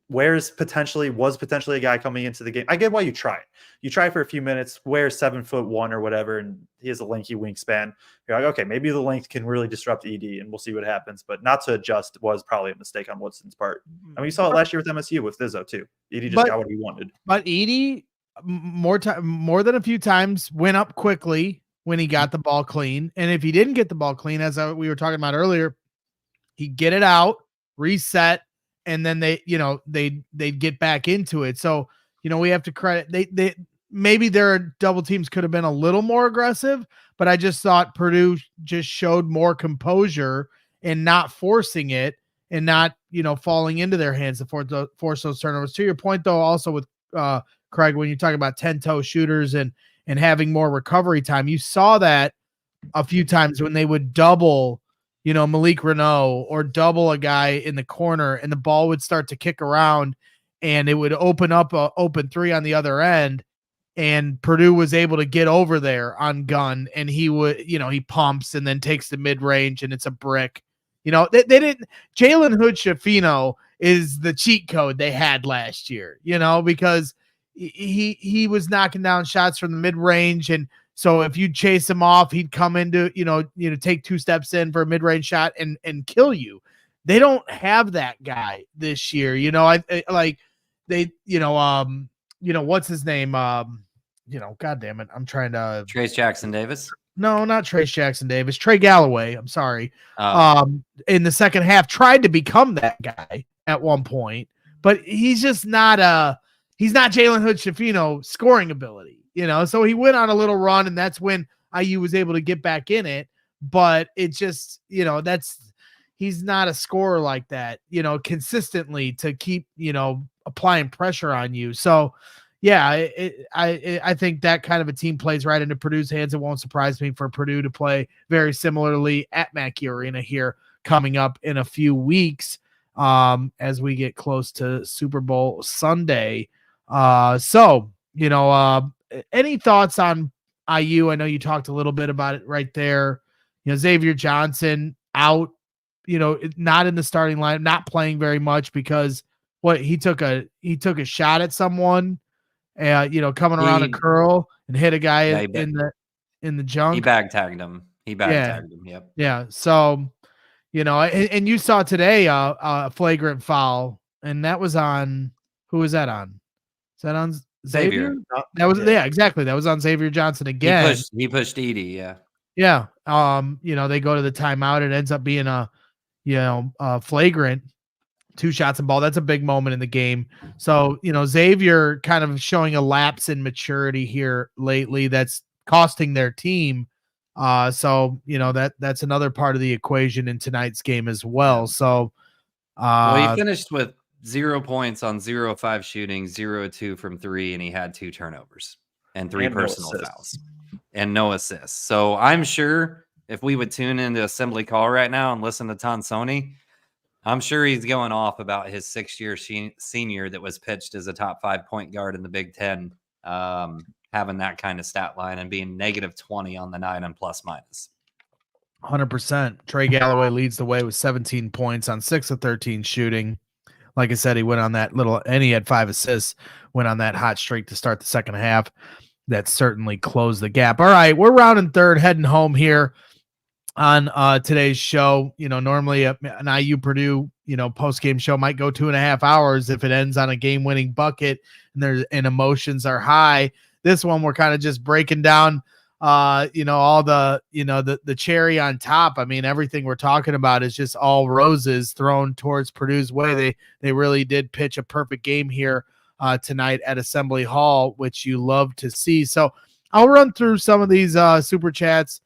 Ware's was potentially a guy coming into the game. I get why you try it. You try for a few minutes. Ware's 7'1" or whatever, and he has a lanky wingspan. You're like, okay, maybe the length can really disrupt Edey, and we'll see what happens. But not to adjust was probably a mistake on Woodson's part. I mean, we saw it last year with MSU with Thizzo too. Edey just got what he wanted. But Edey, more than a few times, went up quickly when he got the ball clean, and if he didn't get the ball clean, as we were talking about earlier, he'd get it out, reset. And then they'd get back into it. So, we have to credit they maybe their double teams could have been a little more aggressive, but I just thought Purdue just showed more composure and not forcing it and not, falling into their hands to force those turnovers. To your point though, also with Kraig, when you talk about 10-toe shooters and having more recovery time, you saw that a few times when they would double Malik Renault or double a guy in the corner and the ball would start to kick around and it would open up a open 3 on the other end. And Purdue was able to get over there on gun and he would, he pumps and then takes the mid range and it's a brick. They didn't. Jalen Hood-Schifino is the cheat code they had last year, because he was knocking down shots from the mid range. And so if you chase him off, he'd come into, take 2 steps in for a mid-range shot and kill you. They don't have that guy this year. What's his name? God damn it. I'm trying to Trace Jackson Davis. No, not Trace Jackson Davis. Trey Galloway. I'm sorry. In the second half tried to become that guy at one point, but he's just not he's not Jalen Hood-Schifino scoring ability. So he went on a little run and that's when IU was able to get back in it. But it just, he's not a scorer like that, consistently to keep, applying pressure on you. So, yeah, I think that kind of a team plays right into Purdue's hands. It won't surprise me for Purdue to play very similarly at Mackey Arena here coming up in a few weeks. as we get close to Super Bowl Sunday. So, any thoughts on IU? I know you talked a little bit about it right there. Xavier Johnson out, not in the starting line, not playing very much because he took a shot at someone, coming around a curl and hit a guy in the junk. He bag tagged him. Yep. Yeah. So, and you saw today a flagrant foul, and that was on, who was that on? Is that on Xavier? That was exactly. That was on Xavier Johnson again. He pushed Edie. Yeah. Yeah. They go to the timeout. It ends up being a flagrant 2 shots and ball. That's a big moment in the game. So, Xavier kind of showing a lapse in maturity here lately that's costing their team. So, that's another part of the equation in tonight's game as well. So, he finished with 0 points on 0 of 5 shooting, 0 of 2 from 3, and he had 2 turnovers and 3 personal fouls and no assists. So I'm sure if we would tune into Assembly Call right now and listen to Tonsoni, I'm sure he's going off about his 6-year senior that was pitched as a top 5 point guard in the Big Ten, having that kind of stat line and being -20 on the night on plus minus. 100%. Trey Galloway leads the way with 17 points on 6 of 13 shooting. Like I said, he went on that and he had 5 assists, went on that hot streak to start the second half. That certainly closed the gap. All right, we're rounding third, heading home here on today's show. Normally an IU Purdue, post-game show might go 2.5 hours if it ends on a game-winning bucket and emotions are high. This one, we're kind of just breaking down, all the cherry on top. I mean, everything we're talking about is just all roses thrown towards Purdue's way. They really did pitch a perfect game here tonight at Assembly Hall, which you love to see. So I'll run through some of these super chats.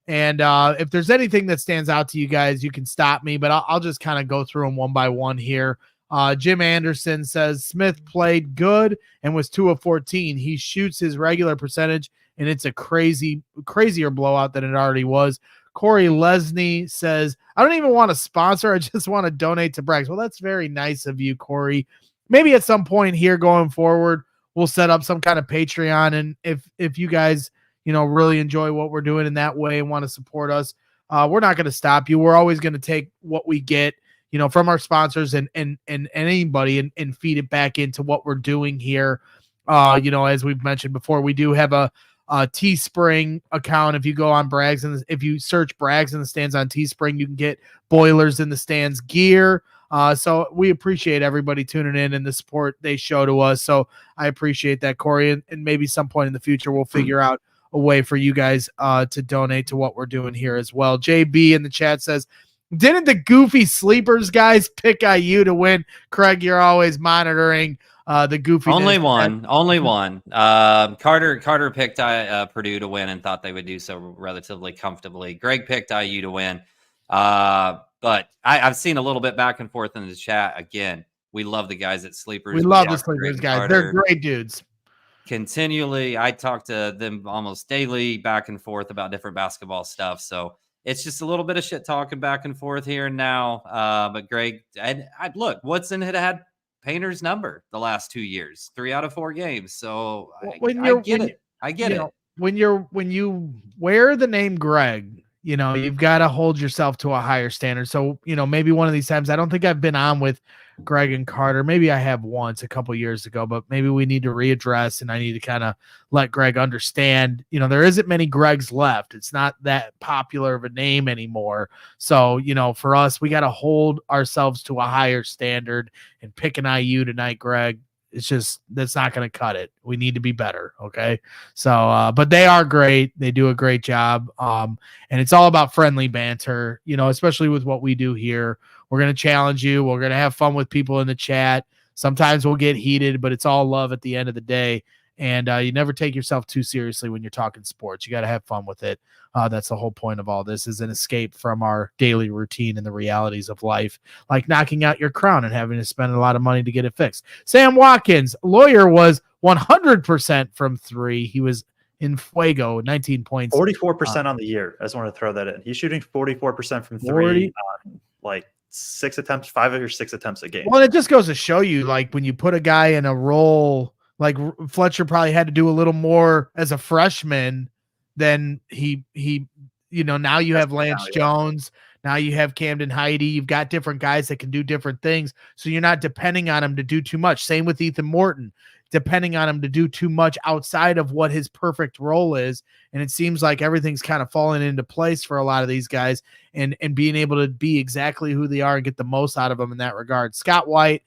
And if there's anything that stands out to you guys, you can stop me, but I'll just kind of go through them one by one here. Jim Anderson says Smith played good and was 2 of 14. He shoots his regular percentage, and it's a crazier blowout than it already was. Corey Lesney says, I don't even want to sponsor. I just want to donate to Braggs. Well, that's very nice of you, Corey. Maybe at some point here going forward, we'll set up some kind of Patreon. And if you guys, really enjoy what we're doing in that way and want to support us, we're not going to stop you. We're always going to take what we get, from our sponsors and anybody and feed it back into what we're doing here. As we've mentioned before, we do have a Teespring account. If you go on Braggs and if you search Braggs in the Stands on Teespring, you can get Boilers in the Stands gear. So we appreciate everybody tuning in and the support they show to us. So I appreciate that, Corey, and maybe some point in the future we'll figure out a way for you guys to donate to what we're doing here as well. JB in the chat says, didn't the goofy sleepers guys pick IU to win? Kraig, you're always monitoring the goofy. Only one. Carter picked Purdue to win and thought they would do so relatively comfortably. Greg picked IU to win. But I've seen a little bit back and forth in the chat. Again, we love the guys at Sleepers. We love the Sleepers guys. They're great dudes. Continually, I talk to them almost daily back and forth about different basketball stuff. So it's just a little bit of shit talking back and forth here and now. But Greg, I look, Woodson had Painter's number the last 2 years, 3 out of 4 games. So I get it. When you wear the name Greg, you've got to hold yourself to a higher standard. So, maybe one of these times, I don't think I've been on with Greg and Carter. Maybe I have once a couple years ago, but maybe we need to readdress and I need to kind of let Greg understand, there isn't many Gregs left. It's not that popular of a name anymore. So, for us, we got to hold ourselves to a higher standard, and pick an IU tonight, Greg. It's just, that's not going to cut it. We need to be better. Okay. So, but they are great. They do a great job. And it's all about friendly banter, especially with what we do here. We're going to challenge you. We're going to have fun with people in the chat. Sometimes we'll get heated, but it's all love at the end of the day. And you never take yourself too seriously when you're talking sports. You got to have fun with it. That's the whole point of all this, is an escape from our daily routine and the realities of life, like knocking out your crown and having to spend a lot of money to get it fixed. Sam Watkins, lawyer, was 100% from 3. He was in fuego, 19 points. 44% on the year. I just want to throw that in. He's shooting 44% from 3 on 5 or 6 attempts a game. Well, it just goes to show you, like, when you put a guy in a role, like Fletcher probably had to do a little more as a freshman than he now you have Lance Jones. Now you have Camden Heide. You've got different guys that can do different things. So you're not depending on him to do too much. Same with Ethan Morton, depending on him to do too much outside of what his perfect role is. And it seems like everything's kind of falling into place for a lot of these guys and being able to be exactly who they are and get the most out of them in that regard. Scott White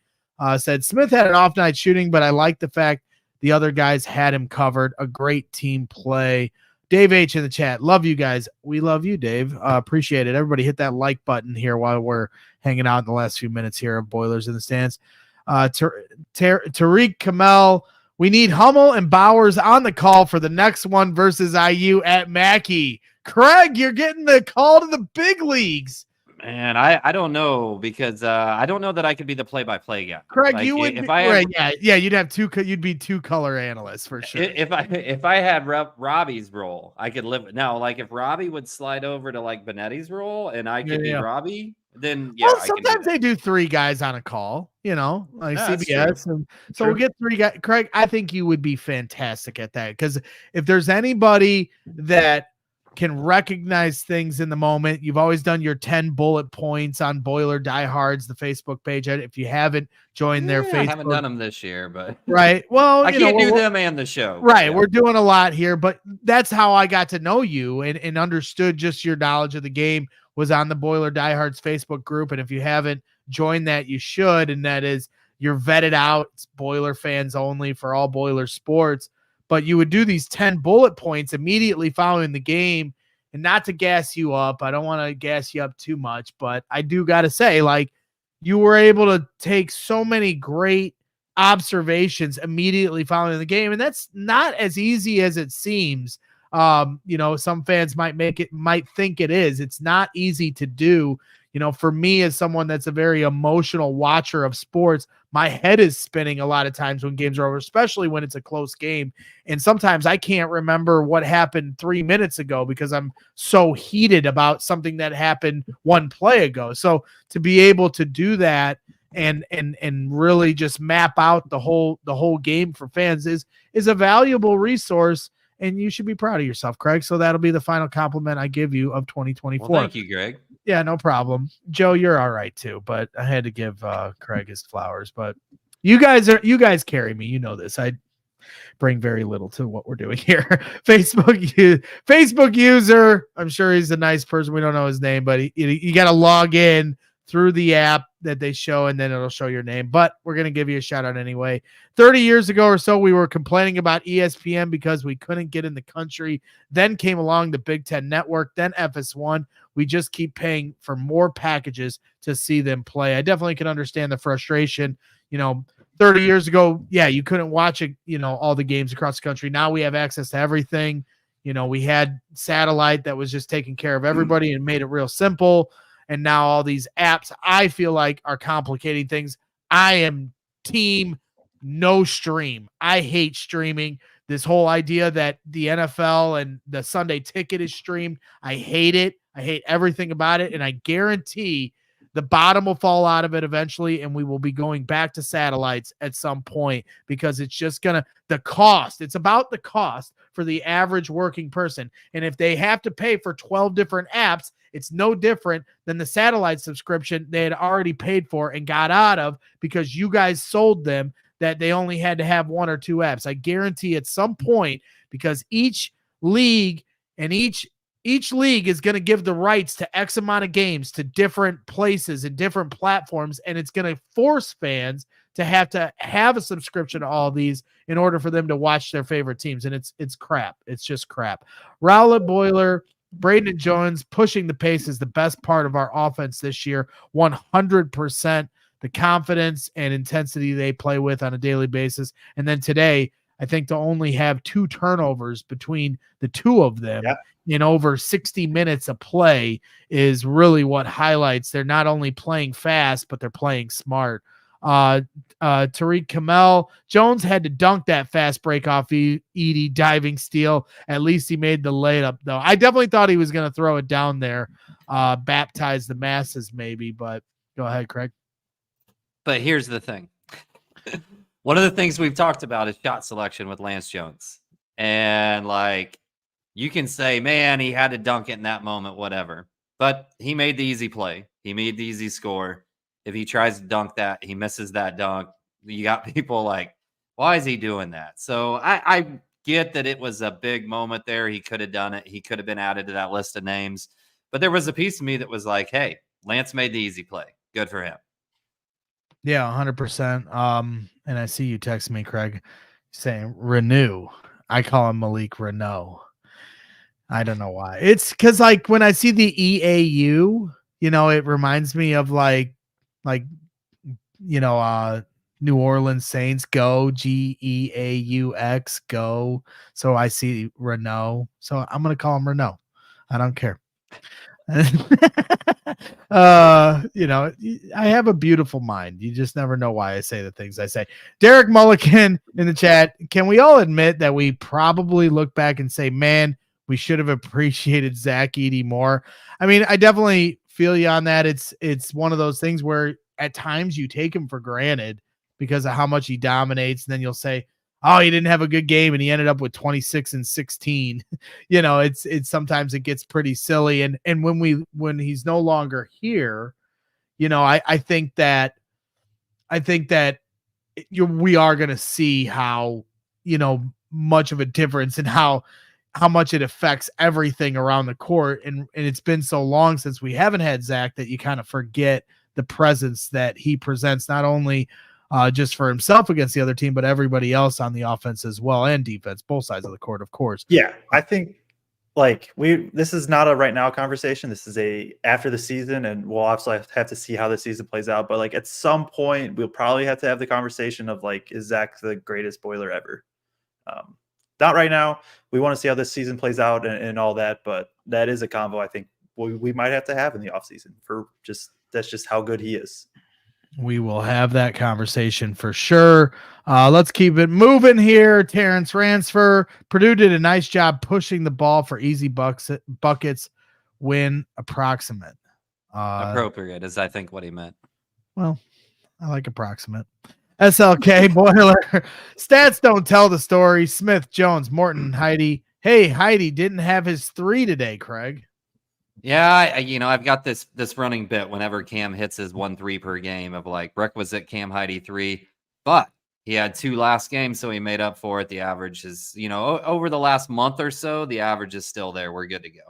said, Smith had an off night shooting, but I like the fact the other guys had him covered. A great team play. Dave H in the chat. Love you guys. We love you, Dave. Appreciate it. Everybody hit that like button here while we're hanging out in the last few minutes here of Boilers in the Stands. Tariq Kamel, we need Hummel and Bowers on the call for the next one versus IU at Mackey. Kraig, you're getting the call to the big leagues. Man, I don't know, because I don't know that I could be the play-by-play guy. Kraig, like, you would if be, I right, you'd have you'd be 2 color analysts for sure. If I had Robbie's role, I could live. Now, like, if Robbie would slide over to like Benetti's role and I could be Robbie, then well, sometimes they do 3 guys on a call, like CBS, and so we'll get 3 guys. Kraig, I think you would be fantastic at that, because if there's anybody that can recognize things in the moment, you've always done your 10 bullet points on Boiler Diehards, the Facebook page. If you haven't joined their Facebook, I haven't done them this year, but right. Well, I can't do them and the show. Right. Yeah. We're doing a lot here, but that's how I got to know you and understood just your knowledge of the game was on the Boiler Diehards Facebook group. And if you haven't joined that, you should. And that is, you're vetted out. It's Boiler fans only for all Boiler sports. But you would do these 10 bullet points immediately following the game. And not to gas you up, I don't want to gas you up too much, but I do got to say, like, you were able to take so many great observations immediately following the game. And that's not as easy as it seems. Some fans might think it is. It's not easy to do. For me, as someone that's a very emotional watcher of sports, my head is spinning a lot of times when games are over, especially when it's a close game. And sometimes I can't remember what happened 3 minutes ago because I'm so heated about something that happened 1 play ago. So to be able to do that and really just map out the whole game for fans is a valuable resource. And you should be proud of yourself, Kraig. So that'll be the final compliment I give you of 2024. Well, thank you, Greg. Yeah, no problem. Joe, you're all right too, but I had to give Kraig his flowers. But you guys carry me. You know this. I bring very little to what we're doing here. Facebook user. I'm sure he's a nice person. We don't know his name, but you got to log in through the app that they show, and then it'll show your name. But we're going to give you a shout out anyway. 30 years ago or so, we were complaining about ESPN because we couldn't get in the country. Then came along the Big Ten Network, then FS1. We just keep paying for more packages to see them play. I definitely can understand the frustration. 30 years ago, you couldn't watch it, all the games across the country. Now we have access to everything. We had satellite that was just taking care of everybody and made it real simple. And now all these apps, I feel like, are complicating things. I am team no stream. I hate streaming. This whole idea that the NFL and the Sunday Ticket is streamed, I hate it. I hate everything about it. And I guarantee the bottom will fall out of it eventually, and we will be going back to satellites at some point because it's just the cost. It's about the cost for the average working person. And if they have to pay for 12 different apps, it's no different than the satellite subscription they had already paid for and got out of because you guys sold them that they only had to have 1 or 2 apps. I guarantee at some point, because each league and each league is going to give the rights to X amount of games to different places and different platforms, and it's going to force fans to have a subscription to all these in order for them to watch their favorite teams. And it's crap. It's just crap. Rowlett, Boiler, Braden Jones pushing the pace is the best part of our offense this year. 100%. The confidence and intensity they play with on a daily basis. And then today, I think to only have 2 turnovers between the 2 of them in over 60 minutes of play is really what highlights they're not only playing fast, but they're playing smart. Tariq Kamel Jones had to dunk that fast break off Edie diving steal. At least he made the layup, though. I definitely thought he was going to throw it down there, baptize the masses maybe, but Go ahead, Kraig. But here's the thing. One of the things we've talked about is shot selection with Lance Jones. And like, you can say, man, he had to dunk it in that moment, whatever. But he made the easy play. He made the easy score. If he tries to dunk that, he misses that dunk. You got people like, why is he doing that? So I get that it was a big moment there. He could have done it. He could have been added to that list of names. But there was a piece of me that was like, hey, Lance made the easy play. Good for him. Yeah, 100%. And I see you text me, Kraig, saying renew. I call him Malik Renault. I don't know why. It's because like when I see the EAU, you know, it reminds me of like you know, New Orleans Saints go GEAUX go. So I see Renault. So I'm gonna call him Renault. I don't care. You know, I have a beautiful mind. You just never know why I say the things I say. Derek Mulligan in the chat. Can we all admit that we probably look back and say, man, we should have appreciated Zach Edey more? I mean, I definitely feel you on that. It's one of those things where at times you take him for granted because of how much he dominates, and then you'll say, oh, he didn't have a good game and he ended up with 26 and 16. You know, it's sometimes it gets pretty silly. And when he's no longer here, you know, I think that we are going to see how, you know, much of a difference and how much it affects everything around the court. And it's been so long since we haven't had Zach that you kind of forget the presence that he presents, not only just for himself against the other team, but everybody else on the offense as well, and defense, both sides of the court, of course. Yeah, I think like this is not a right now conversation. This is a after the season, and we'll obviously have to see how the season plays out. But like at some point, we'll probably have to have the conversation of like, is Zach the greatest Boiler ever? Not right now. We want to see how this season plays out and all that, but that is a convo I think we might have to have in the offseason for just that's just how good he is. We will have that conversation for sure. Let's keep it moving here. Terrence Ransford. Purdue did a nice job pushing the ball for easy buckets. Win approximate. Appropriate is, I think, what he meant. Well, I like approximate. SLK Boiler. Stats don't tell the story. Smith, Jones, Morton, Heidi. Hey, Heidi didn't have his 3 today, Kraig. Yeah, I've got this running bit whenever Cam hits his 1-3 per game of like requisite Cam Heidi 3, but he had 2 last games, so he made up for it. The average is, over the last month or so, the average is still there. We're good to go.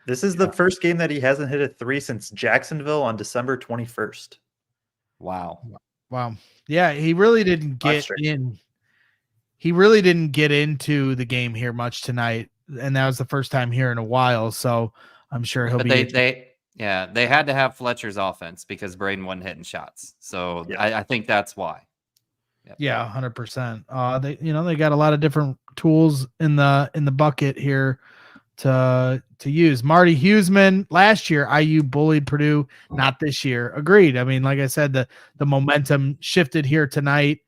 This is the first game that he hasn't hit a 3 since Jacksonville on December 21st. Wow. Yeah, he really didn't get in. He really didn't get into the game here much tonight, and that was the first time here in a while. So I'm sure he'll be. They had to have Fletcher's offense because Braden wasn't hitting shots. So yeah. I think that's why. Yep. Yeah, 100%. They got a lot of different tools in the bucket here to use. Marty Huseman, last year IU bullied Purdue, not this year. Agreed. I mean, like I said, the momentum shifted here tonight.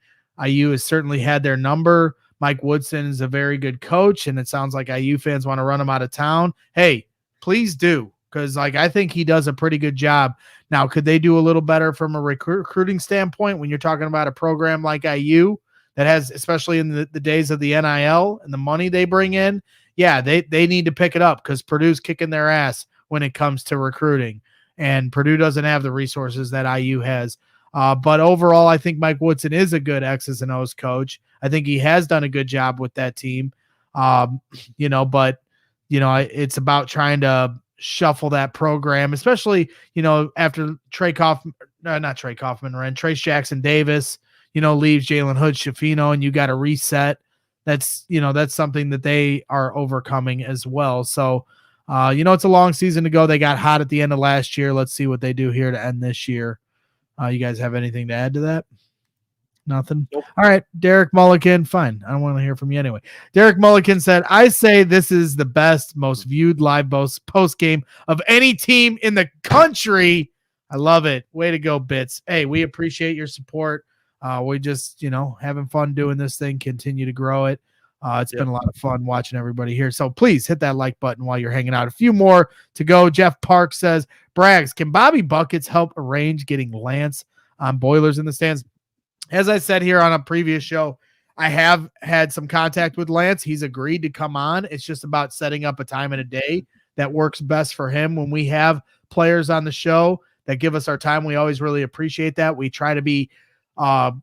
IU has certainly had their number. Mike Woodson is a very good coach, and it sounds like IU fans want to run him out of town. Hey, please do, because I think he does a pretty good job. Now, could they do a little better from a recruiting standpoint when you're talking about a program like IU that has, especially in the days of the NIL and the money they bring in? Yeah, they need to pick it up because Purdue's kicking their ass when it comes to recruiting, and Purdue doesn't have the resources that IU has. But overall, I think Mike Woodson is a good X's and O's coach. I think he has done a good job with that team. It's about trying to shuffle that program, especially, after Trace Jackson Davis, leaves Jalen Hood Schifino, and you got to reset. That's something that they are overcoming as well. So, it's a long season to go. They got hot at the end of last year. Let's see what they do here to end this year. You guys have anything to add to that? Nothing? Nope. All right. Derek Mulligan. Fine. I don't want to hear from you anyway. Derek Mulligan said, I say this is the best, most viewed live post game of any team in the country. I love it. Way to go, Bits. Hey, we appreciate your support. We just, having fun doing this thing, continue to grow it. It's been a lot of fun watching everybody here. So please hit that like button while you're hanging out. A few more to go. Jeff Park says, Braggs, can Bobby Buckets help arrange getting Lance on Boilers in the stands? As I said here on a previous show, I have had some contact with Lance. He's agreed to come on. It's just about setting up a time and a day that works best for him. When we have players on the show that give us our time, we always really appreciate that. We try to be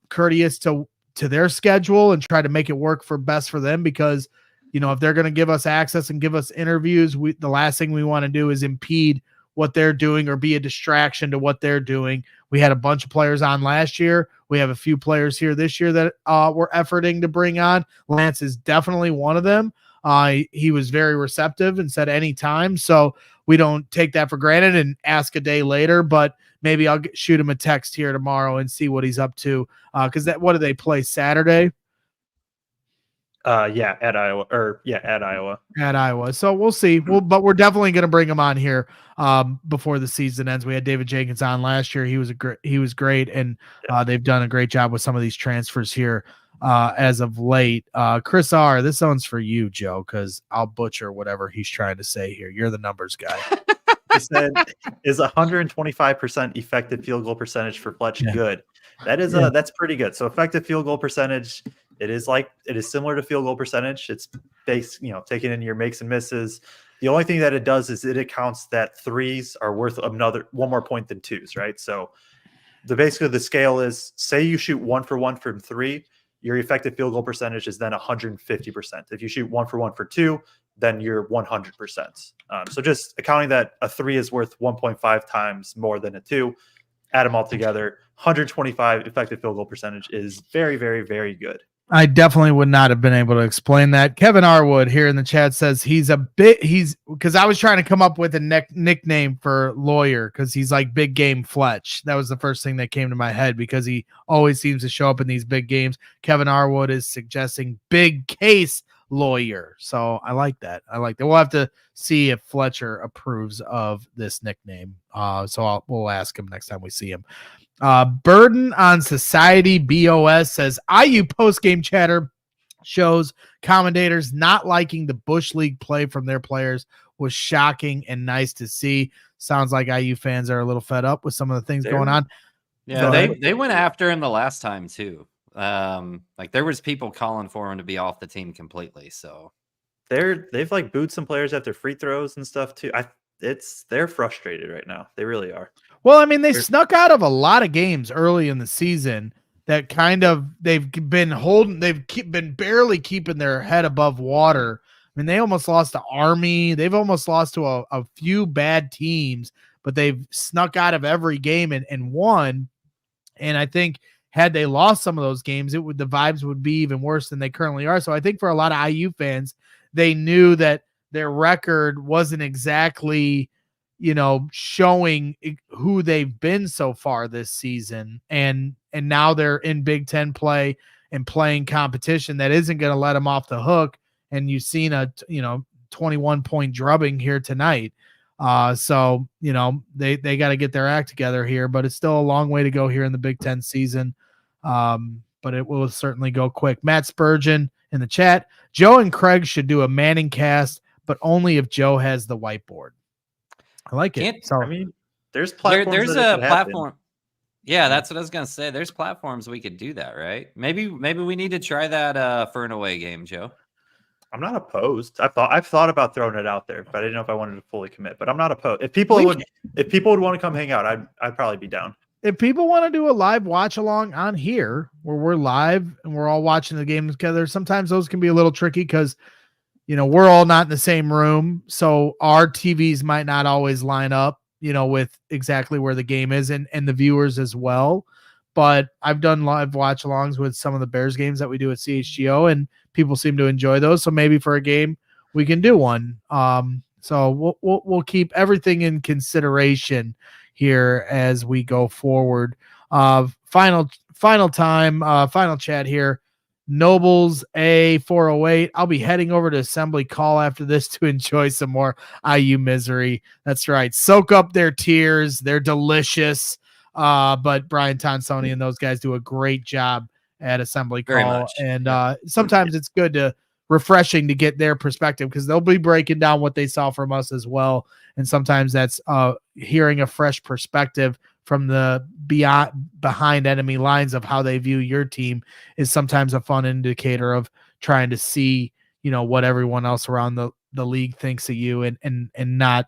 courteous to their schedule and try to make it work for best for them, because, you know, if they're going to give us access and give us interviews, the last thing we want to do is impede what they're doing or be a distraction to what they're doing. We had a bunch of players on last year. We have a few players here this year that we're efforting to bring on. Lance is definitely one of them. He was very receptive and said anytime. So we don't take that for granted and ask a day later, but maybe I'll shoot him a text here tomorrow and see what he's up to. Cause what do they play Saturday? At Iowa. At Iowa. So we'll see. But we're definitely going to bring him on here before the season ends. We had David Jenkins on last year. He was great, and they've done a great job with some of these transfers here as of late. Chris R, this one's for you, Joe, because I'll butcher whatever he's trying to say here. You're the numbers guy. He said, "Is 125% effective field goal percentage for Fletch good?" That is that's pretty good. So effective field goal percentage. It is similar to field goal percentage. It's based, taking in your makes and misses. The only thing that it does is it accounts that threes are worth one more point than twos, right? So basically the scale is, say you shoot 1 for 1 from 3, your effective field goal percentage is then 150%. If you shoot 1 for 1 for 2, then you're 100%. So just accounting that a 3 is worth 1.5 times more than a 2, add them all together, 125 effective field goal percentage is very, very, very good. I definitely would not have been able to explain that. Kevin Arwood here in the chat says he's because I was trying to come up with a nickname for Lawyer, because he's like Big Game Fletch. That was the first thing that came to my head, because he always seems to show up in these big games. Kevin Arwood is suggesting Big Case Lawyer. So I like that. We'll have to see if Fletcher approves of this nickname. So we'll ask him next time we see him. Burden on Society BOS says IU post-game chatter shows commentators not liking the Bush League play from their players was shocking and nice to see. Sounds like IU fans are a little fed up with some of the things going on. Yeah, they went after him the last time too. Like there was people calling for him to be off the team completely. So they've like booed some players at their free throws and stuff too. They're frustrated right now. They really are. Well, I mean, they snuck out of a lot of games early in the season that they've been barely keeping their head above water. I mean, they almost lost to Army. They've almost lost to a few bad teams, but they've snuck out of every game and won. And I think had they lost some of those games, the vibes would be even worse than they currently are. So I think for a lot of IU fans, they knew that their record wasn't exactly, showing who they've been so far this season. And now they're in Big Ten play and playing competition that isn't going to let them off the hook. And you've seen a 21-point drubbing here tonight. So they got to get their act together here, but it's still a long way to go here in the Big Ten season. But it will certainly go quick. Matt Spurgeon in the chat, Joe and Kraig should do a Manning cast, but only if Joe has the whiteboard. I like it. So I mean, there's platforms. There's a platform. Yeah, that's what I was gonna say. There's platforms we could do that, right? Maybe we need to try that for an away game, Joe. I'm not opposed. I've thought about throwing it out there, but I didn't know if I wanted to fully commit. But I'm not opposed. If people would want to come hang out, I'd probably be down. If people want to do a live watch along on here where we're live and we're all watching the game together, sometimes those can be a little tricky because we're all not in the same room. So our TVs might not always line up, with exactly where the game is and the viewers as well. But I've done live watch alongs with some of the Bears games that we do at CHGO, and people seem to enjoy those. So maybe for a game we can do one. So we'll keep everything in consideration here as we go forward. Final chat here. Nobles A408. I'll be heading over to Assembly Call after this to enjoy some more IU misery. That's right. Soak up their tears. They're delicious. But Brian Tonsoni and those guys do a great job at Assembly Call. And sometimes it's good to refreshing to get their perspective, because they'll be breaking down what they saw from us as well. And sometimes that's hearing a fresh perspective from the behind enemy lines of how they view your team is sometimes a fun indicator of trying to see, what everyone else around the league thinks of you, and not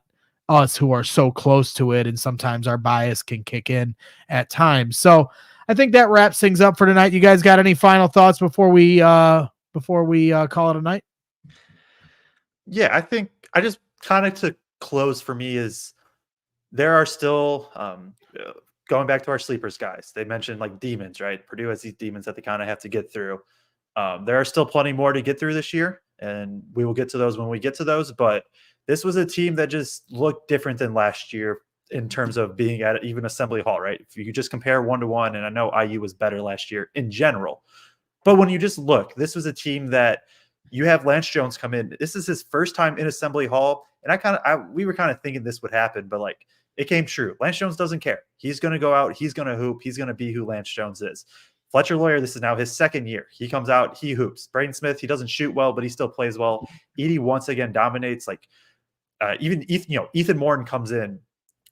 us who are so close to it. And sometimes our bias can kick in at times. So I think that wraps things up for tonight. You guys got any final thoughts before we call it a night? Yeah, I think I just kind of to close for me is there are still going back to our sleepers, guys. They mentioned like demons, right? Purdue has these demons that they kind of have to get through. There are still plenty more to get through this year, and we will get to those when we get to those. But this was a team that just looked different than last year in terms of being at even Assembly Hall, right? If you could just compare 1-to-1, and I know IU was better last year in general, but when you just look, this was a team that you have Lance Jones come in. This is his first time in Assembly Hall, and we were kind of thinking this would happen, but like it came true. Lance Jones doesn't care. He's going to go out. He's going to hoop. He's going to be who Lance Jones is. Fletcher Lawyer, this is now his second year. He comes out, he hoops. Braden Smith, he doesn't shoot well, but he still plays well. Edie once again dominates. Like even Ethan Morton comes in,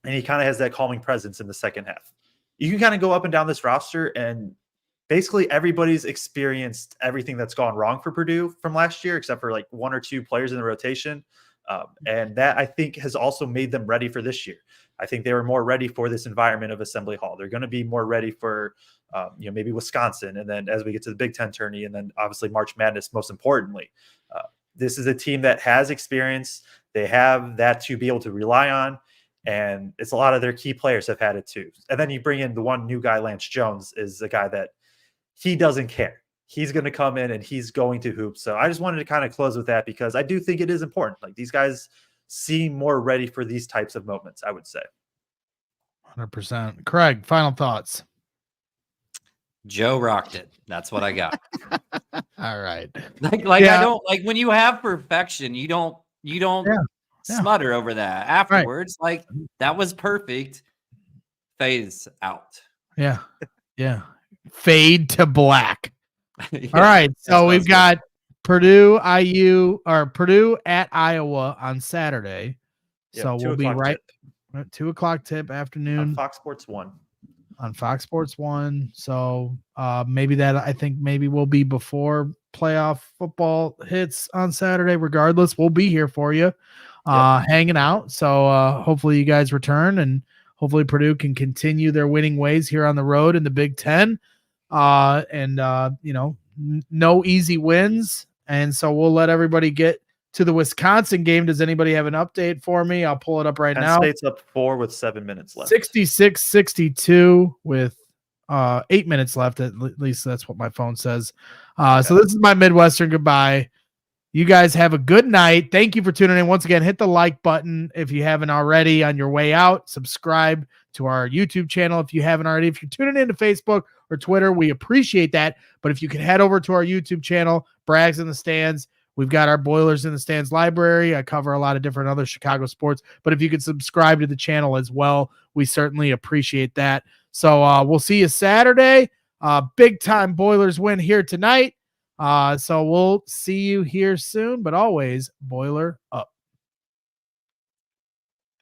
and he kind of has that calming presence in the second half. You can kind of go up and down this roster, and basically everybody's experienced everything that's gone wrong for Purdue from last year, except for like one or two players in the rotation. And that I think has also made them ready for this year. I think they were more ready for this environment of Assembly Hall. They're going to be more ready for, maybe Wisconsin. And then as we get to the Big Ten tourney, and then obviously March Madness, most importantly, this is a team that has experience. They have that to be able to rely on. And it's a lot of their key players have had it too. And then you bring in the one new guy, Lance Jones, is a guy that he doesn't care. He's going to come in and he's going to hoop. So I just wanted to kind of close with that, because I do think it is important. Like these guys seem more ready for these types of moments, I would say. 100%. Kraig, final thoughts. Joe rocked it. That's what I got. All right. Like yeah. I don't like when you have perfection, you don't smutter over that afterwards. Right. Like that was perfect. Phase out. Yeah. Yeah. Fade to black. Yeah, all right. So we've got Purdue at Iowa on Saturday. Yep, so we'll be right at 2:00 tip afternoon on Fox Sports 1. On Fox Sports 1. So maybe we'll be before playoff football hits on Saturday. Regardless, we'll be here for you, hanging out. So hopefully you guys return, and hopefully Purdue can continue their winning ways here on the road in the Big Ten. No easy wins. And so we'll let everybody get to the Wisconsin game. Does anybody have an update for me? I'll pull it up right now. State's up 4 with 7 minutes left. 66-62 with 8 minutes left. At least that's what my phone says. So this is my Midwestern goodbye. You guys have a good night. Thank you for tuning in. Once again, hit the like button if you haven't already on your way out. Subscribe to our YouTube channel if you haven't already. If you're tuning into Facebook or Twitter, we appreciate that. But if you can head over to our YouTube channel, Brags in the Stands, we've got our Boilers in the Stands library. I cover a lot of different other Chicago sports. But if you could subscribe to the channel as well, we certainly appreciate that. So we'll see you Saturday. Big time Boilers win here tonight. So we'll see you here soon, but always Boiler up.